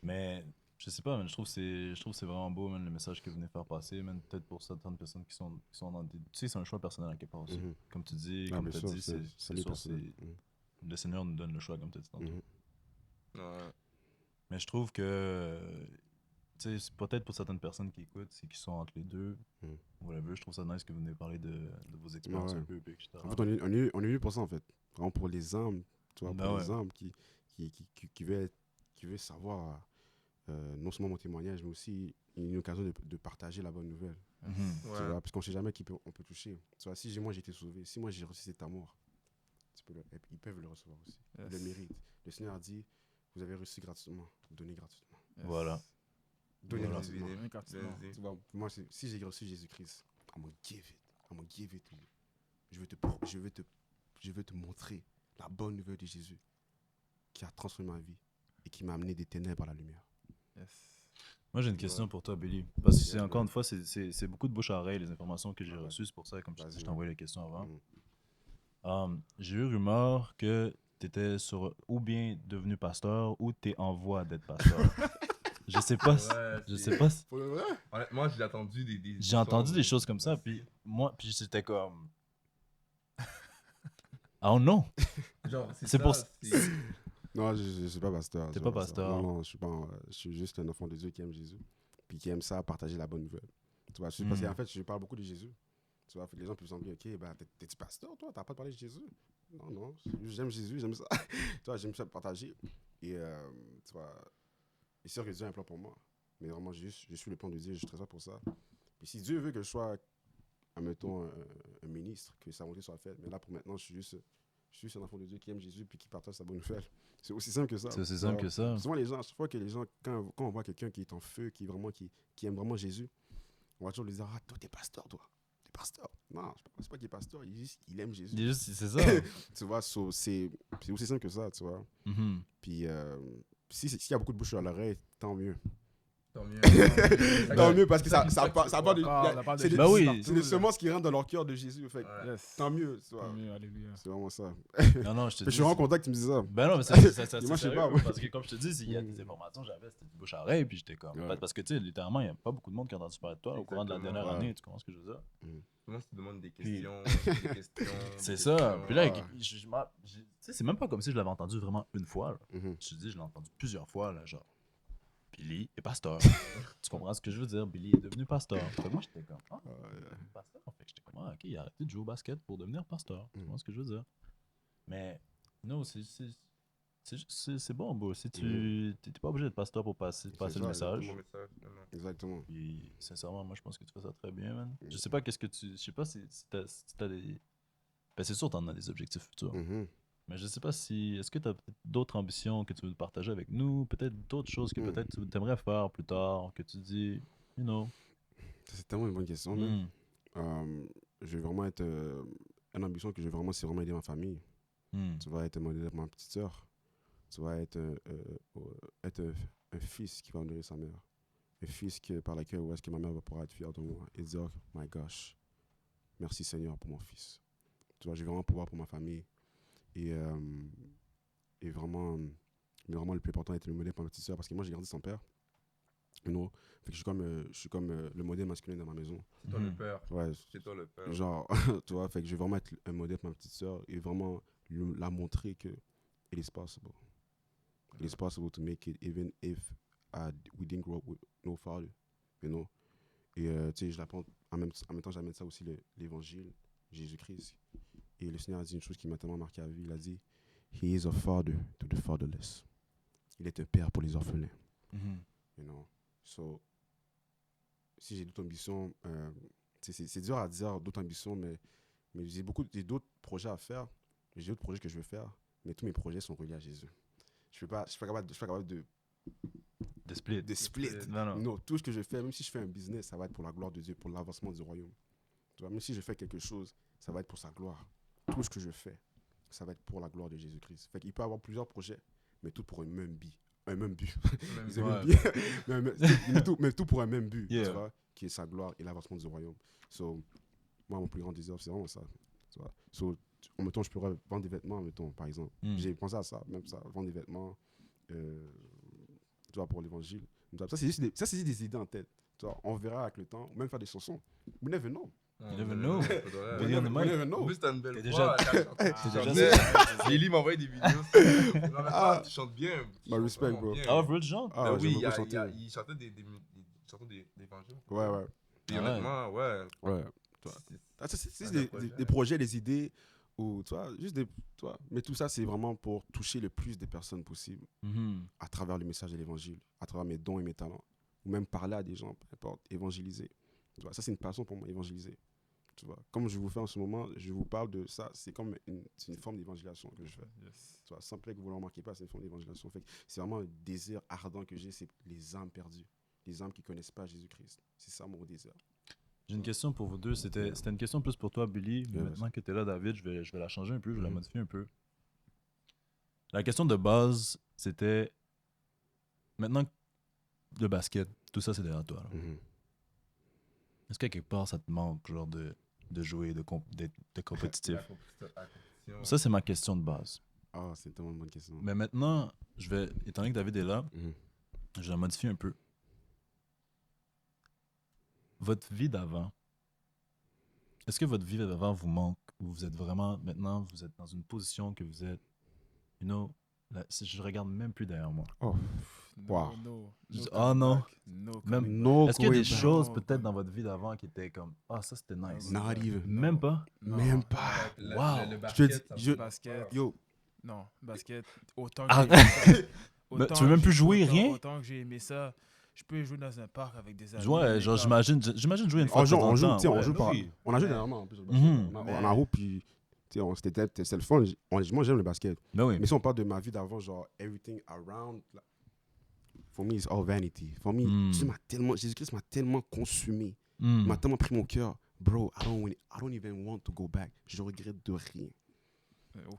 Speaker 1: Mais, je sais pas, man, je trouve que c'est vraiment beau, man, le message que vous venez faire passer, man, peut-être pour certaines personnes qui sont dans des... Tu sais, c'est un choix personnel à quelque part aussi. Comme tu dis, comme tu as dit, c'est le Seigneur nous donne le choix, comme tu as dit tantôt. Mais je trouve que, tu sais, peut-être pour certaines personnes qui écoutent, c'est qui sont entre les deux. Whatever, je trouve ça nice que vous venez parler de vos expériences un peu, etc.
Speaker 3: En fait, on est venu pour ça, en fait. Vraiment pour les âmes, tu vois, pour les âmes qui veulent savoir non seulement mon témoignage, mais aussi une occasion de partager la bonne nouvelle. Tu vois, parce qu'on ne sait jamais qui on peut toucher. Tu vois, si moi j'ai été sauvé, si moi j'ai reçu cet amour, ils peuvent le recevoir aussi. Ils le méritent. Le Seigneur a dit, vous avez reçu gratuitement, donnez gratuitement.
Speaker 1: Voilà.
Speaker 3: Donnez gratuitement. Tu vois, moi, si j'ai reçu Jésus-Christ, I'm gonna give it to you. Je veux te montrer la bonne nouvelle de Jésus qui a transformé ma vie et qui m'a amené des ténèbres à la lumière.
Speaker 1: Moi, j'ai une question pour toi, Billy. Parce que c'est encore une fois, c'est beaucoup de bouche à oreille, les informations que j'ai reçues. C'est pour ça, comme je t'ai envoyé les questions avant. J'ai eu rumeur que tu étais ou bien devenu pasteur ou tu es en voie d'être pasteur. Je sais pas. Je sais pas.
Speaker 2: Honnêtement, j'ai entendu
Speaker 1: J'ai entendu des choses comme ça, puis j'étais comme. I don't know.
Speaker 2: Genre,
Speaker 1: c'est pour.
Speaker 3: Non, je suis pas pasteur.
Speaker 1: T'es pas pasteur.
Speaker 3: Non, je suis juste un enfant de Dieu qui aime Jésus, puis qui aime ça, partager la bonne nouvelle. Tu vois, parce qu'en fait, je parle beaucoup de Jésus. Tu vois, les gens peuvent se dire, ok, bah, t'es-tu pasteur, toi? T'as pas parlé de Jésus? Non, j'aime Jésus, j'aime ça. Tu vois, j'aime ça partager. Et, tu vois, c'est sûr que Dieu a un plan pour moi. Mais vraiment, je suis le plan de Dieu, je suis très ça pour ça. Et si Dieu veut que je sois, admettons, un ministre, que sa volonté soit faite, mais là, pour maintenant, je suis un enfant de Dieu qui aime Jésus puis qui partage sa bonne nouvelle. C'est aussi simple que ça.
Speaker 1: C'est aussi simple que ça.
Speaker 3: Souvent, à chaque fois que les gens, quand on voit quelqu'un qui est en feu, qui aime vraiment Jésus, on va toujours lui dire, ah, toi, t'es pasteur, toi. T'es pasteur. Non, c'est pas qu'il est pasteur, il aime Jésus.
Speaker 1: C'est ça.
Speaker 3: Tu vois, c'est aussi simple que ça, tu vois. Puis, s'il y a beaucoup de bouche à l'oreille, tant mieux.
Speaker 2: Tant mieux.
Speaker 3: Tant mieux, parce que ça part de. C'est les semences qui rentrent dans leur cœur de Jésus. Fait, tant mieux, tu vois. C'est vraiment ça.
Speaker 1: Non, je te dis.
Speaker 3: Je suis en contact, tu me dis ça.
Speaker 1: Ben non, mais ça
Speaker 3: moi, je sais pas.
Speaker 1: Parce que, comme je te dis, il y a des informations, j'avais, c'était du bouche à oreille, puis j'étais comme. Parce que, tu sais, littéralement, il n'y a pas beaucoup de monde qui a entendu parler de toi au courant de la dernière année. Tu comprends ce que je veux dire?
Speaker 2: Moi, si tu demandes des questions,
Speaker 1: c'est ça. Puis là, tu sais, c'est même pas comme si je l'avais entendu vraiment une fois. Je te dis, je l'ai entendu plusieurs fois, là, genre. Billy est pasteur. Tu comprends ce que je veux dire? Billy est devenu pasteur. Fait que moi, j'étais comme, pasteur. Fait que j'étais comme, ok, il a arrêté de jouer au basket pour devenir pasteur. Tu comprends ce que je veux dire? Mais, non, c'est bon, bro. Si tu t'es pas obligé d'être pasteur pour passer le message.
Speaker 3: Exactement.
Speaker 1: Puis, sincèrement, moi, je pense que tu fais ça très bien, man. Je sais pas je sais pas si t'as des. Ben, c'est sûr, t'en as des objectifs futurs. Mais je sais pas si. Est-ce que tu as d'autres ambitions que tu veux partager avec nous? Peut-être d'autres choses que peut-être tu aimerais faire plus tard, que tu dis, you know.
Speaker 3: C'est tellement une bonne question. Je vais vraiment être. Une ambition que je veux vraiment, c'est vraiment aider ma famille. Tu vas être modèle de ma petite soeur. Tu vas être un fils qui va honorer sa mère. Un fils par lequel où est-ce que ma mère va pouvoir être fière de moi et dire, my gosh, merci Seigneur pour mon fils. Tu vois, je vais vraiment pouvoir pour ma famille. Et vraiment, mais vraiment le plus important est le modèle pour ma petite soeur parce que moi j'ai grandi sans père. Fait que je suis comme le modèle masculin dans ma maison.
Speaker 2: C'est toi le père.
Speaker 3: Ouais.
Speaker 2: C'est toi le père.
Speaker 3: Genre, tu vois, fait que je vais vraiment être un modèle pour ma petite soeur et vraiment la montrer que it is possible. It is possible to make it even if we didn't grow up with no father, you know. Et tu sais, je l'apprends en même temps, j'amène ça aussi l'évangile, Jésus-Christ. Et le Seigneur a dit une chose qui m'a tellement marqué à la vie. Il a dit, He is a father to the fatherless. Il est un père pour les orphelins. You know? So, si j'ai d'autres ambitions, c'est dur à dire d'autres ambitions, mais j'ai d'autres projets à faire. J'ai d'autres projets que je veux faire, mais tous mes projets sont reliés à Jésus. Je suis pas capable de split. Non, tout ce que je fais, même si je fais un business, ça va être pour la gloire de Dieu, pour l'avancement du royaume. Tu vois, même si je fais quelque chose, ça va être pour sa gloire. Tout ce que je fais, ça va être pour la gloire de Jésus-Christ. Fait qu'il peut y avoir plusieurs projets, mais tout pour un même but. Mais tout pour un même but, tu vois, qui est sa gloire et l'avancement du royaume. So, moi, mon plus grand désir, c'est vraiment ça. Tu vois. So, en même temps, je pourrais vendre des vêtements, mettons, par exemple. J'ai pensé à ça, même ça, vendre des vêtements, tu vois, pour l'évangile. Ça, c'est juste des idées en tête. Tu vois, on verra avec le temps, ou même faire des chansons. We never know.
Speaker 1: You never know.
Speaker 3: You never know.
Speaker 2: En plus, t'as une belle
Speaker 1: T'es
Speaker 2: voix.
Speaker 1: déjà
Speaker 2: Billy m'envoie des vidéos. Tu chantes bien.
Speaker 3: My respect, bro.
Speaker 1: Ah, Real Jean.
Speaker 3: Ah,
Speaker 2: Oui,
Speaker 3: j'aime beaucoup chanter.
Speaker 2: il chantait des évangiles.
Speaker 3: Ouais.
Speaker 2: Et honnêtement, ouais.
Speaker 3: Ouais. C'est des projets, des idées, ou tu vois, juste des. Tu vois, mais tout ça, c'est vraiment pour toucher le plus de personnes possible à travers le message de l'évangile, à travers mes dons et mes talents, ou même parler à des gens, peu importe, évangéliser. Tu vois, ça, c'est une passion pour moi, évangéliser. Tu vois, comme je vous fais en ce moment, je vous parle de ça, c'est comme une forme d'évangélisation que je fais.
Speaker 4: Yes.
Speaker 3: Tu vois, sans que vous ne le remarquez pas, c'est une forme d'évangélisation. C'est vraiment un désir ardent que j'ai, c'est les âmes perdues, les âmes qui ne connaissent pas Jésus-Christ. C'est ça mon désir.
Speaker 1: J'ai une question pour vous deux. C'était une question plus pour toi, Billy. Mais maintenant que tu es là, David, je vais la changer un peu, je vais la modifier un peu. La question de base, c'était maintenant le basket, tout ça, c'est derrière toi. Est-ce qu'à quelque part, ça te manque genre de jouer, de compétitif? Ça, c'est ma question de base.
Speaker 3: Ah, c'est tellement une bonne question.
Speaker 1: Mais maintenant, étant donné que David est là, je vais la modifier un peu. Votre vie d'avant, est-ce que votre vie d'avant vous manque ou vous êtes vraiment, maintenant, vous êtes dans une position que vous êtes, je regarde même plus derrière moi.
Speaker 3: Oh, wow.
Speaker 1: Non.
Speaker 3: No.
Speaker 1: Est-ce qu'il y a des choses peut-être dans votre vie d'avant qui étaient comme, ça c'était nice?
Speaker 3: Not even.
Speaker 1: Même pas?
Speaker 3: Même pas.
Speaker 2: Wow.
Speaker 3: Le basket,
Speaker 4: basket.
Speaker 3: Yo.
Speaker 4: Non, basket, autant
Speaker 1: Ah.
Speaker 4: que j'ai
Speaker 1: Tu veux même plus jouer, rien?
Speaker 4: Autant que j'ai aimé ça, je peux jouer dans un parc avec des amis.
Speaker 1: Ouais, genre j'imagine jouer une fois
Speaker 3: On
Speaker 1: de
Speaker 3: joue,
Speaker 1: temps en temps.
Speaker 3: on joue pas.
Speaker 1: Oui.
Speaker 3: On a joué dernièrement en plus.
Speaker 1: Mhm.
Speaker 3: On a roule, puis c'était le fun. Moi, j'aime le basket.
Speaker 1: Ben oui.
Speaker 3: Mais si on parle de ma vie d'avant, genre, everything around, for me, it's all vanity. For me, Jésus-Christ m'a tellement consumé. Il m'a tellement pris mon cœur. Bro, I don't even want to go back. Je regrette de rien.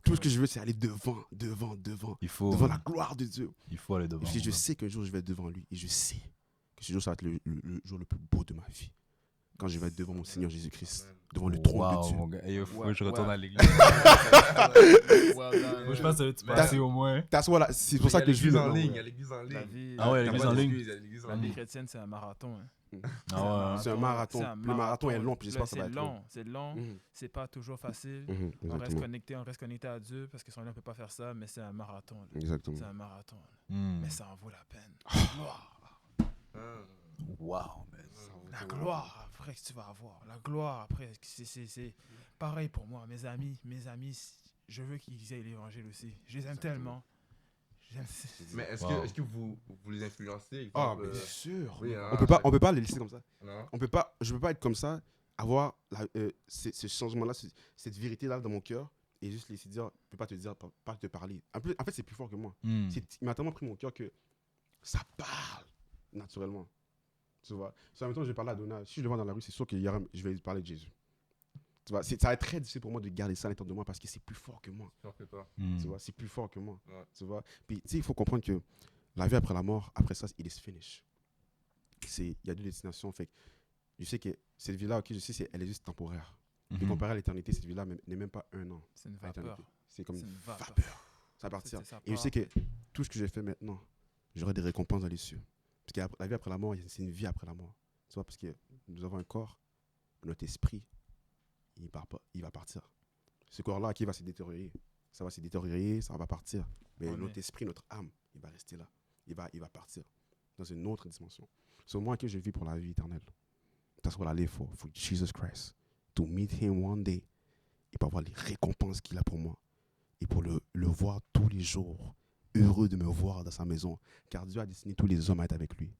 Speaker 3: Tout ce que je veux, c'est aller devant. Devant la gloire de Dieu.
Speaker 1: Il faut aller devant.
Speaker 3: Parce que je sais qu'un jour, je vais être devant lui. Et je sais que ce jour, ça va être le jour le plus beau de ma vie. Quand je vais être devant mon Seigneur Jésus-Christ, devant le trône de Dieu.
Speaker 1: Mon gars. Il faut que je retourne à l'église. Je pense que tu passes au moins.
Speaker 3: C'est pour ça que je vis
Speaker 2: en ligne. Il y a l'église en ligne.
Speaker 1: Ah ouais, l'église en ligne.
Speaker 4: La vie chrétienne, c'est un marathon.
Speaker 3: C'est un marathon. Le marathon est long, puis j'espère que ça va être long.
Speaker 4: C'est long, c'est pas toujours facile. On reste connecté à Dieu parce que sans lui, on ne peut pas faire ça, mais c'est un marathon.
Speaker 3: Exactement.
Speaker 4: C'est un marathon. Mais ça en vaut la peine.
Speaker 1: Wow,
Speaker 4: la gloire après que tu vas avoir. La gloire après, c'est pareil pour moi. Mes amis, je veux qu'ils aient l'évangile aussi. Je les aime tellement.
Speaker 2: Mais est-ce que vous les influencez?
Speaker 3: Ah, bien sûr.
Speaker 2: Oui,
Speaker 3: on peut pas les laisser comme ça.
Speaker 2: Non.
Speaker 3: Je peux pas être comme ça, avoir ce changement-là, cette vérité-là dans mon cœur, et juste laisser dire, je peux pas te dire, pas te parler. En fait, c'est plus fort que moi. Il m'a tellement pris mon cœur que ça parle naturellement. Tu vois. En même temps, je vais parler à Donald. Si je le vois dans la rue, c'est sûr que je vais lui parler de Jésus. Tu vois, ça va être très difficile pour moi de garder ça à l'intérieur de moi parce que c'est plus fort que moi. Tu vois, c'est plus fort que moi.
Speaker 2: Ouais.
Speaker 3: Tu vois. Puis, tu sais, il faut comprendre que la vie après la mort, après ça, it is finished. Il y a 2 destinations. Fait que je sais que cette vie-là, ok, je sais, elle est juste temporaire. Et comparé à l'éternité, cette vie-là n'est même pas 1 an.
Speaker 4: C'est une vapeur.
Speaker 3: C'est comme
Speaker 4: une
Speaker 3: vapeur. Ça va partir. Et je sais que tout ce que j'ai fait maintenant, j'aurai des récompenses dans les cieux. Parce que la vie après la mort, c'est une vie après la mort. Tu vois, parce que nous avons un corps, notre esprit, il va partir. Ce corps-là, qui va se détériorer. Ça va se détériorer, ça va partir. Mais notre esprit, notre âme, il va rester là. Il va partir dans une autre dimension. C'est moi que je vis pour la vie éternelle. That's what I live for Jesus Christ. To meet him one day. Et pour avoir les récompenses qu'il a pour moi. Et pour le voir tous les jours. Heureux de me voir dans sa maison. Car Dieu a destiné tous les hommes à être avec lui.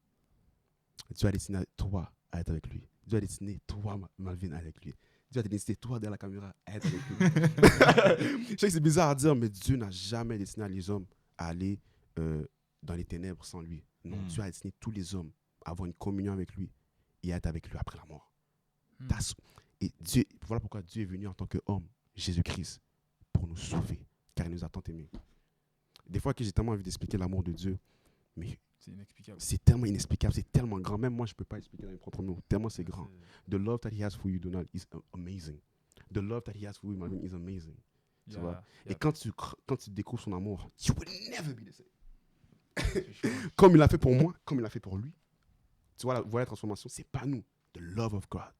Speaker 3: Dieu a destiné toi à être avec lui. Dieu a destiné toi, Malvin, à être avec lui. Dieu a destiné toi derrière la caméra à être avec lui. Je sais que c'est bizarre à dire, mais Dieu n'a jamais destiné les hommes à aller dans les ténèbres sans lui. Non, Dieu a destiné tous les hommes à avoir une communion avec lui et à être avec lui après la mort. Et voilà pourquoi Dieu est venu en tant qu'homme, Jésus-Christ, pour nous sauver, car il nous a tant aimés. Des fois que j'ai tellement envie d'expliquer l'amour de Dieu, mais c'est tellement inexplicable, c'est tellement grand. Même moi, je ne peux pas expliquer dans mes propres mots, tellement c'est grand. The love that he has for you, Donald, is amazing. The love that he has for you, Malvin, is amazing. Tu vois? Et quand tu découvres son amour, you will never be the same. Comme il l'a fait pour moi, comme il l'a fait pour lui. Tu vois, la transformation, c'est pas nous. The love of God.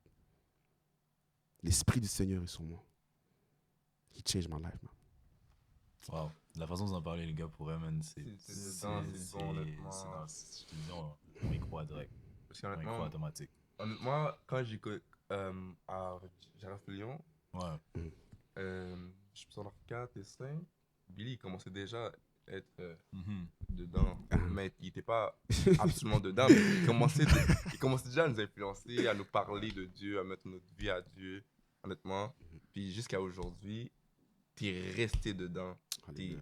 Speaker 3: L'Esprit du Seigneur est sur moi. He changed my life, man.
Speaker 1: Wow. La façon dont vous en parlez, les gars, pour eux, man, c'est
Speaker 2: bon, honnêtement.
Speaker 1: Je te dis, on y croit direct.
Speaker 2: Parce
Speaker 1: On y croit automatique.
Speaker 2: Honnêtement, quand j'ai à Jaraf-Lyon, je suis en 4 et 5, Billy il commençait déjà à être dedans, mais il n'était pas absolument dedans, mais il commençait déjà à nous influencer, à nous parler de Dieu, à mettre notre vie à Dieu, honnêtement. Puis jusqu'à aujourd'hui, t'es resté dedans.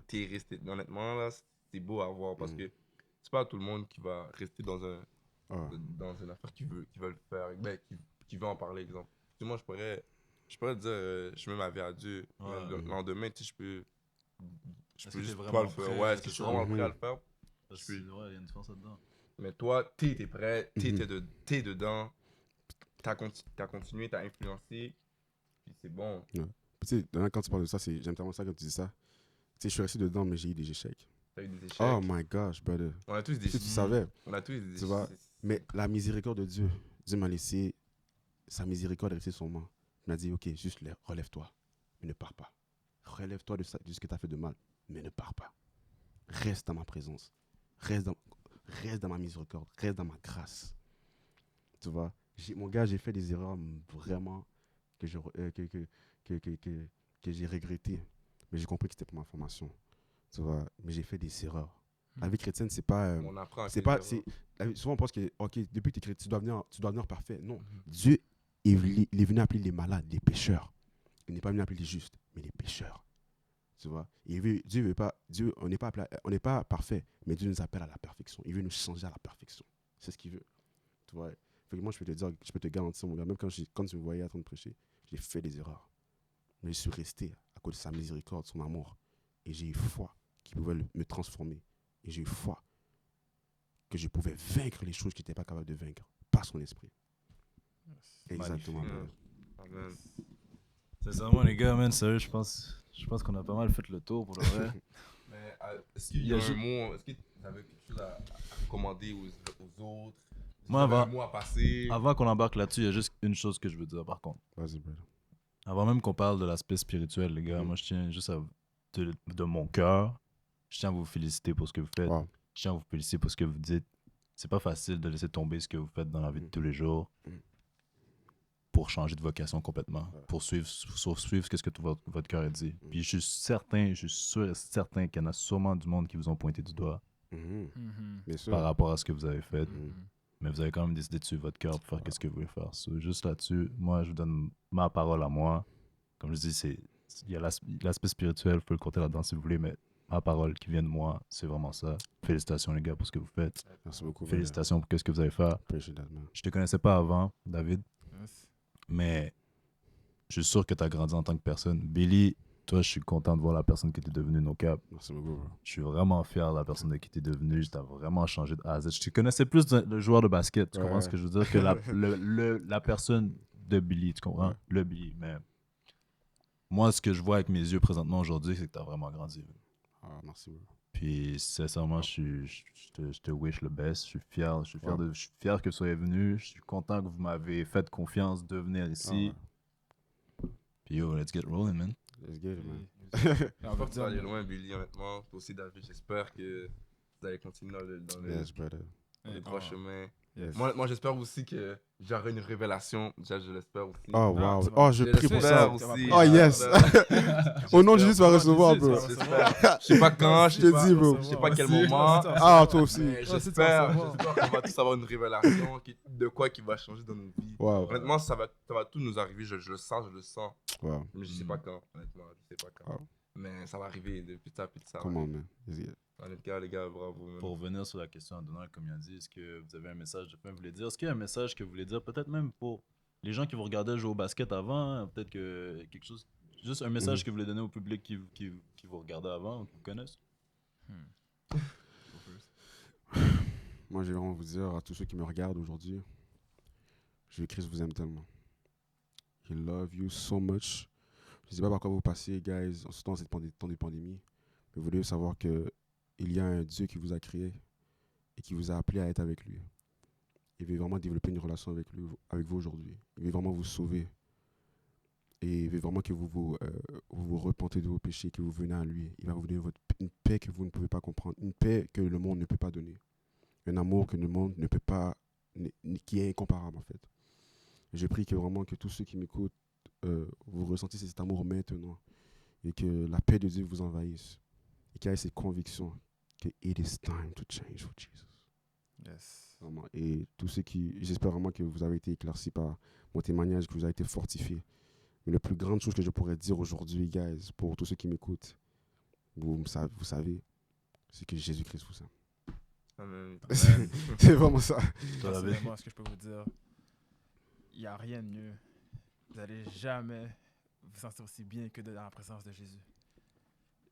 Speaker 2: T'es resté. Honnêtement, là, c'est beau à voir parce que c'est pas tout le monde qui va rester dans une affaire qui veut le faire, qui veut en parler, exemple. Moi, je pourrais dire, je mets ma vie à Dieu. Le lendemain, tu sais, je peux juste pas le faire. Ouais, est-ce que je suis vraiment prêt à le faire?
Speaker 1: Ouais, il y a une différence là-dedans.
Speaker 2: Mais toi, t'étais prêt, t'es dedans, t'as continué, t'as influencé, puis c'est bon.
Speaker 3: Ouais. Tu sais, quand tu parles de ça, j'aime tellement ça quand tu dis ça. Tu sais, je suis resté dedans, mais j'ai eu des échecs.
Speaker 2: T'as eu des échecs.
Speaker 3: Oh my gosh, brother.
Speaker 2: On a tous des échecs.
Speaker 3: Tu savais.
Speaker 2: On a tous des échecs.
Speaker 3: Tu vois, mais la miséricorde de Dieu, Dieu m'a laissé, sa miséricorde est restée sur moi. Il m'a dit, ok, juste relève-toi, mais ne pars pas. Relève-toi de ce que tu as fait de mal, mais ne pars pas. Reste dans ma présence. Reste dans ma miséricorde. Reste dans ma grâce. Tu vois, mon gars, j'ai fait des erreurs vraiment que j'ai regrettées. Mais j'ai compris que c'était pour ma formation. Tu vois, mais j'ai fait des erreurs. La vie chrétienne, c'est pas.
Speaker 2: On apprend.
Speaker 3: Souvent, on pense que, ok, depuis que tu es chrétien, tu dois devenir parfait. Non. Dieu, il est venu appeler les malades, les pécheurs. Il n'est pas venu appeler les justes, mais les pécheurs. Tu vois, on n'est pas parfait, mais Dieu nous appelle à la perfection. Il veut nous changer à la perfection. C'est ce qu'il veut. Tu vois, moi, je peux te garantir, mon gars, même quand tu me voyais en train de prêcher, j'ai fait des erreurs. Mais je suis resté à cause de sa miséricorde, son amour. Et j'ai eu foi qu'il pouvait me transformer. Et j'ai eu foi que je pouvais vaincre les choses qu'il n'était pas capable de vaincre par son esprit. Exactement.
Speaker 2: Amen.
Speaker 1: Sincèrement, les gars, man, sérieux, je pense qu'on a pas mal fait le tour pour le vrai.
Speaker 2: Mais est-ce qu'il y a un mot, est-ce que vous avez quelque chose à recommander aux autres?
Speaker 1: Moi,
Speaker 2: un mot à passer?
Speaker 1: Avant qu'on embarque là-dessus, il y a juste une chose que je veux dire par contre.
Speaker 3: Vas-y, brother.
Speaker 1: Avant même qu'on parle de l'aspect spirituel, les gars, moi je tiens juste de mon cœur, je tiens à vous féliciter pour ce que vous faites.
Speaker 3: Wow.
Speaker 1: Je tiens à vous féliciter pour ce que vous dites. C'est pas facile de laisser tomber ce que vous faites dans la vie de tous les jours pour changer de vocation complètement, pour suivre ce que votre cœur a dit. Puis je suis sûr et certain qu'il y en a sûrement du monde qui vous ont pointé du doigt par rapport à ce que vous avez fait. Mais vous avez quand même décidé de suivre votre cœur pour faire ce que vous voulez faire. Juste là-dessus, moi, je vous donne ma parole à moi. Comme je dis, il y a l'aspect spirituel, vous pouvez le compter là-dedans si vous voulez, mais ma parole qui vient de moi, c'est vraiment ça. Félicitations, les gars, pour ce que vous faites.
Speaker 3: Merci beaucoup.
Speaker 1: Félicitations pour ce que vous avez fait. Je te connaissais pas avant, David, mais je suis sûr que tu as grandi en tant que personne. Billy, toi, je suis content de voir la personne que tu es devenue, No Cap.
Speaker 3: Merci beaucoup.
Speaker 1: Je suis vraiment fier de la personne de qui tu es devenu. Tu as vraiment changé de A à Z. Je te connaissais plus le joueur de basket, tu comprends ce que je veux dire, que la personne de Billy, tu comprends? Le Billy. Mais moi, ce que je vois avec mes yeux présentement aujourd'hui, c'est que tu as vraiment grandi.
Speaker 3: Merci beaucoup.
Speaker 1: Puis, sincèrement, je te wish le best. Je suis fier que vous soyez venu. Je suis content que vous m'avez fait confiance de venir ici. Puis, yo, let's get rolling, man.
Speaker 3: Let's get it, man.
Speaker 2: On va aller loin, Billy, honnêtement. Toi aussi, David, j'espère que vous allez continuer dans les droits chemins. Yes. Moi, j'espère aussi que j'aurai une révélation. Déjà, je l'espère aussi.
Speaker 3: Oh, wow. Oh, je prie pour ça.
Speaker 2: Aussi.
Speaker 3: Oh, yes. Au nom de Jésus, tu vas recevoir, bro.
Speaker 2: J'espère. Je sais pas quand, je te dis, bro. Je sais pas quel moment.
Speaker 3: Ah, toi aussi.
Speaker 2: J'espère qu'on va tous avoir une révélation de quoi qui va changer dans nos vies.
Speaker 3: Wow.
Speaker 2: Honnêtement, ça va tout nous arriver. Je le sens.
Speaker 3: Wow.
Speaker 2: Mais je sais pas quand, honnêtement. Je sais pas quand. Wow. Mais ça va arriver depuis ça.
Speaker 3: Comment, man?
Speaker 2: Honnêtement, les gars, bravo. Man.
Speaker 1: Pour revenir sur la question à Donald, comme il a dit, est-ce que vous avez un message de fin que vous voulez dire? Est-ce qu'il y a un message que vous voulez dire? Peut-être même pour les gens qui vous regardaient jouer au basket avant, peut-être que quelque chose, juste un message que vous voulez donner au public qui vous regardait avant ou qui vous connaissent?
Speaker 3: Moi, j'ai vraiment vous dire à tous ceux qui me regardent aujourd'hui, Jésus-Christ vous aime tellement. He love you so much. Je ne sais pas par quoi vous passez, guys, surtout en cette temps de pandémie, mais vous devez savoir que il y a un Dieu qui vous a créé et qui vous a appelé à être avec lui. Il veut vraiment développer une relation avec vous aujourd'hui. Il veut vraiment vous sauver. Et il veut vraiment que vous repentez de vos péchés, que vous venez à lui. Il va vous donner une paix que vous ne pouvez pas comprendre, une paix que le monde ne peut pas donner, un amour que le monde ne peut pas, qui est incomparable en fait. Et je prie que vraiment que tous ceux qui m'écoutent, vous ressentez cet amour maintenant et que la paix de Dieu vous envahisse et qu'il y ait cette conviction que it is time to change for Jesus.
Speaker 4: Yes.
Speaker 3: Vraiment. Et tous ceux qui, j'espère vraiment que vous avez été éclaircis par mon témoignage, que vous avez été fortifiés. Mais la plus grande chose que je pourrais dire aujourd'hui, guys, pour tous ceux qui m'écoutent, vous savez, c'est que Jésus-Christ vous aime.
Speaker 2: Amen.
Speaker 3: C'est vraiment ça.
Speaker 4: Personnellement, ce que je peux vous dire, il n'y a rien de mieux. Vous n'allez jamais vous sentir aussi bien que dans la présence de Jésus.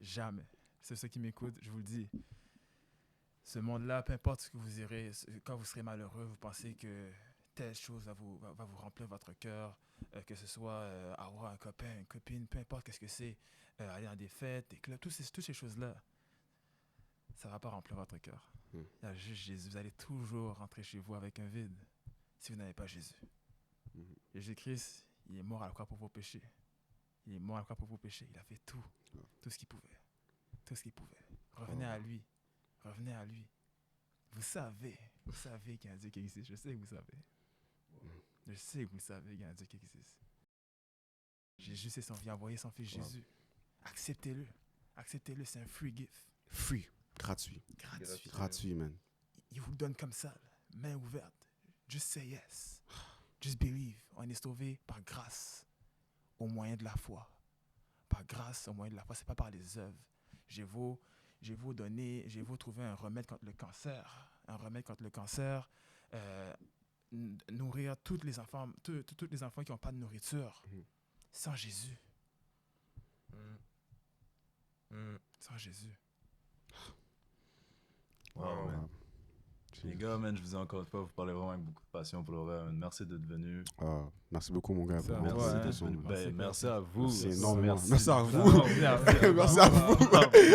Speaker 4: Jamais. C'est ceux qui m'écoutent, je vous le dis. Ce monde-là, peu importe ce que vous irez, quand vous serez malheureux, vous pensez que telle chose va vous remplir votre cœur, que ce soit avoir un copain, une copine, peu importe qu'est-ce que c'est, aller dans des fêtes, des clubs, toutes ces choses-là, ça ne va pas remplir votre cœur. Il y a juste Jésus. Vous allez toujours rentrer chez vous avec un vide si vous n'avez pas Jésus. Jésus-Christ, il est mort à la croix pour vos péchés. Il est mort à la croix pour vos péchés. Il a fait tout ce qu'il pouvait. Tout ce qu'il pouvait. Revenez à lui. Revenez à lui. Vous savez qu'il y a un Dieu qui existe. Je sais que vous savez. Je sais que vous savez qu'il y a un Dieu qui existe. Jésus, c'est son vie, envoyé son fils Jésus. Acceptez-le. Acceptez-le, c'est un free gift.
Speaker 3: Free. Gratuit. Gratuit, man.
Speaker 4: Il vous le donne comme ça, main ouverte. Just say yes. Just believe. On est sauvé par grâce, au moyen de la foi. Par grâce, au moyen de la foi. C'est pas par les œuvres. J'ai beau trouver un remède contre le cancer. Un remède contre le cancer. Nourrir tous les enfants qui n'ont pas de nourriture. Sans Jésus. Sans Jésus.
Speaker 1: Wow. Les gars, man, je vous dis encore une fois, vous parlez vraiment avec beaucoup de passion pour le vrai. Merci d'être venu.
Speaker 3: Merci beaucoup, mon gars.
Speaker 1: Merci à vous.
Speaker 3: Merci énormément.
Speaker 1: Merci à vous.
Speaker 3: Merci à vous.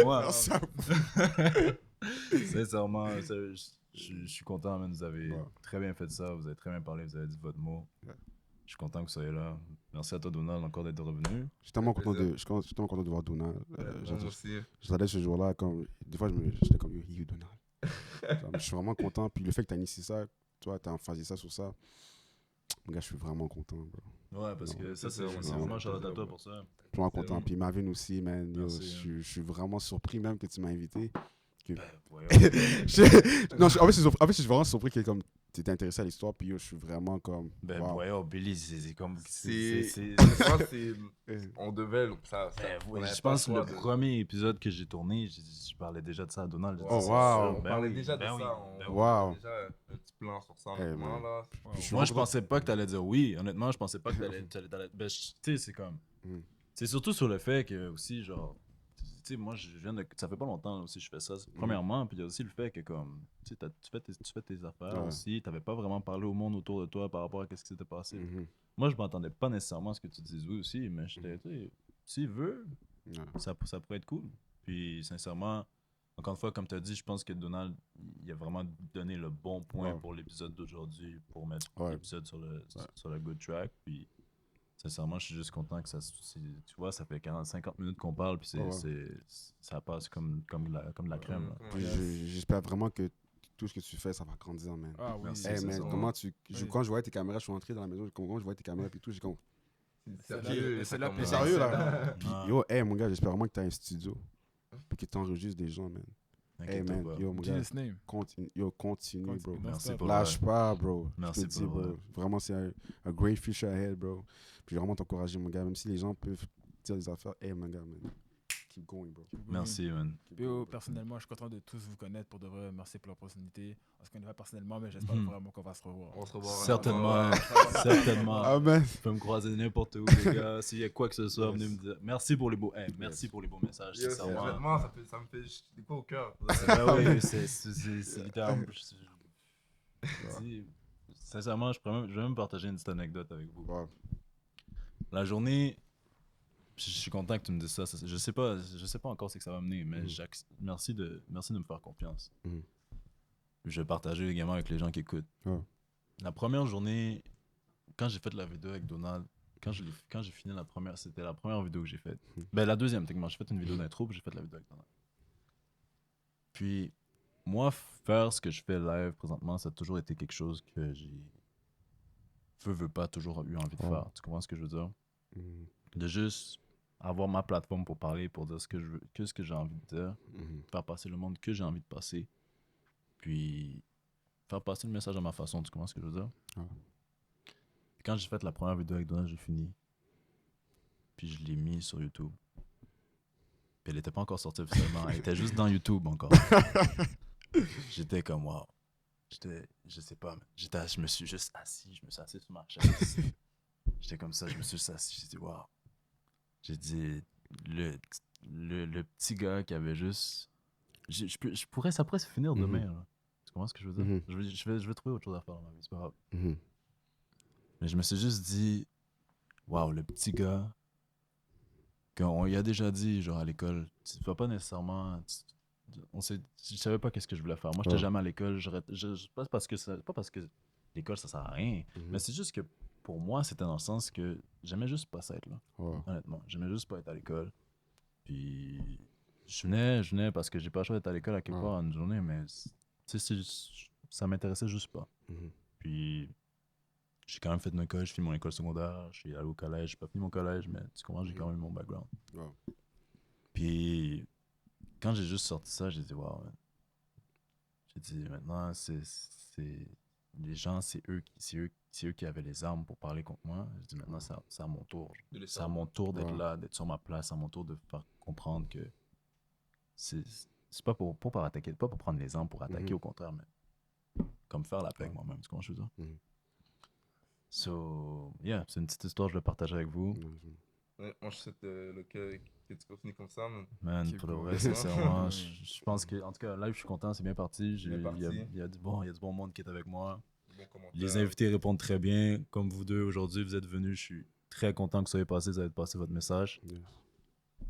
Speaker 3: Merci à vous.
Speaker 1: Sincèrement, je suis content, man. Vous avez très bien fait ça. Vous avez très bien parlé. Vous avez dit votre mot. Je suis content que vous soyez là. Merci à toi, Donald, encore d'être revenu.
Speaker 3: Je suis tellement content de voir Donald.
Speaker 2: Moi aussi.
Speaker 3: J'allais ce jour-là, des fois, j'étais comme, you, Donald. Je suis vraiment content. Puis le fait que tu as initié ça, toi, tu as emphasé ça sur ça. Mon gars, je suis vraiment content, bro.
Speaker 1: Ouais, parce que ça, c'est vraiment shout-out à toi pour ça.
Speaker 3: Je suis vraiment content. Puis Marvin aussi, man. Je suis vraiment surpris même que tu m'as invité. En fait, je suis vraiment surpris que comme tu étais intéressé à l'histoire, puis je suis vraiment comme.
Speaker 1: Billy, c'est comme.
Speaker 2: On devait.
Speaker 1: Je pense que le premier épisode que j'ai tourné, je parlais déjà de ça à Donald.
Speaker 2: On parlait déjà de ça. On avait déjà un petit plan sur ça.
Speaker 1: Moi, je pensais pas que tu allais dire oui. Honnêtement, je pensais pas que tu allais. Tu sais, c'est comme. C'est surtout sur le fait que, aussi, genre. Tu sais, moi, ça fait pas longtemps aussi que je fais ça. Premièrement, puis il y a aussi le fait que, comme, tu fais tes affaires aussi. Tu n'avais pas vraiment parlé au monde autour de toi par rapport à ce qui s'était passé. Moi, je m'attendais pas nécessairement à ce que tu dises oui aussi, mais j'étais, tu sais, s'il veut, ça pourrait être cool. Puis, sincèrement, encore une fois, comme tu as dit, je pense que Donald, il a vraiment donné le bon point pour l'épisode d'aujourd'hui, pour mettre l'épisode sur le good track. Puis, sincèrement, je suis juste content que tu vois, ça fait 50 minutes qu'on parle, puis ça passe comme de la crème.
Speaker 3: J'espère vraiment que tout ce que tu fais, ça va grandir, man.
Speaker 4: Ah oui,
Speaker 1: merci.
Speaker 3: Hey, man, quand je voyais tes caméras, je suis entré dans la maison, quand je voyais tes caméras, puis tout, j'ai comme.
Speaker 4: C'est là,
Speaker 3: plus sérieux, là. Puis, hey, mon gars, j'espère vraiment que tu as un studio, puis que tu enregistres des gens, man. Hey, man, mon gars, continue, bro. Lâche pas, bro.
Speaker 1: Merci,
Speaker 3: bro. Vraiment, c'est un great future ahead, bro. Puis vraiment t'encourager, mon gars, même si les gens peuvent dire des affaires, hey, mon gars, man, keep going, bro.
Speaker 1: Merci, man.
Speaker 4: Personnellement, je suis content de tous vous connaître, pour de vrai. Merci pour l'opportunité. On se connaît pas personnellement, mais j'espère vraiment qu'on va se revoir.
Speaker 2: On se revoit.
Speaker 1: Certainement. Certainement.
Speaker 3: Amen.
Speaker 1: Tu peux me croiser n'importe où, les gars. S'il y a quoi que ce soit, venez me dire. Merci pour les beaux messages.
Speaker 2: Honnêtement, ça me fait des quoi au cœur.
Speaker 1: Oui, c'est littéralement. Sincèrement, je vais même partager une petite anecdote avec vous. La journée, je suis content que tu me dises ça. Je sais pas encore ce que ça va mener, mais merci de me faire confiance. Je vais partager également avec les gens qui écoutent. La première journée, quand j'ai fait la vidéo avec Donald, quand j'ai fini la première, c'était la première vidéo que j'ai faite. Ben, la deuxième, techniquement. J'ai fait une vidéo d'intro, puis j'ai fait la vidéo avec Donald. Puis, moi, faire ce que je fais live présentement, ça a toujours été quelque chose que j'ai veux pas toujours eu envie de faire. Tu comprends ce que je veux dire? De juste avoir ma plateforme pour parler, pour dire ce que je veux, ce que j'ai envie de dire, faire passer le monde que j'ai envie de passer, puis faire passer le message à ma façon. Tu comprends ce que je veux dire? Quand j'ai fait la première vidéo avec Donald, j'ai fini. Puis je l'ai mis sur YouTube. Puis elle était pas encore sortie officiellement. Elle était juste dans YouTube encore. J'étais comme, wow. Je sais pas, je me suis juste assis. Je me suis assis sur ma chaise. J'étais comme ça, je me suis juste assis. J'ai dit, wow. J'ai dit, le petit gars qui avait juste. Ça pourrait se finir demain. Là. Tu comprends ce que je veux dire? Je vais trouver autre chose à faire dans ma vie, c'est pas grave. Mais je me suis juste dit, wow, le petit gars. On y a déjà dit, genre à l'école, tu vas pas nécessairement. Je savais pas qu'est-ce que je voulais faire. Moi, j'étais jamais à l'école. Pas parce que l'école, ça sert à rien. Mais c'est juste que pour moi, c'était dans le sens que j'aimais juste pas ça être là. Honnêtement. J'aimais juste pas être à l'école. Puis je venais parce que j'ai pas le choix d'être à l'école à quelque part une journée, mais ça m'intéressait juste pas. Puis j'ai quand même fait une école, j'ai fini mon école secondaire, je suis allé au collège, j'ai pas fini mon collège, mais tu comprends, j'ai quand même mon background. Puis quand j'ai juste sorti ça, j'ai dit wow. J'ai dit maintenant les gens, c'est eux qui avaient les armes pour parler contre moi. J'ai dit maintenant c'est à mon tour. C'est à mon tour d'être là, d'être sur ma place, c'est à mon tour de faire comprendre que c'est pas pour attaquer, pas pour prendre les armes pour attaquer, au contraire, mais comme faire la paix avec moi-même, c'est comment je veux dire. So, yeah, c'est une petite histoire que je vais partager avec vous.
Speaker 2: Moi, je souhaite que tu continues comme ça,
Speaker 1: man. Pour le vrai, sincèrement, je pense que, en tout cas, live, je suis content, c'est bien parti. Il y a du bon monde qui est avec moi. Les invités répondent très bien. Comme vous deux, aujourd'hui, vous êtes venus. Je suis très content que vous soyez passé, vous avez passé votre message.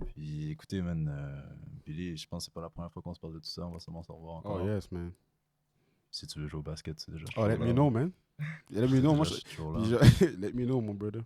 Speaker 1: Puis écoutez, man, Billy, je pense que c'est pas la première fois qu'on se parle de tout ça. On va seulement se revoir encore.
Speaker 3: Oh, yes, man.
Speaker 1: Si tu veux jouer au basket, c'est déjà.
Speaker 3: Oh, let me know, man. Let me know. Moi, let me know, mon brother.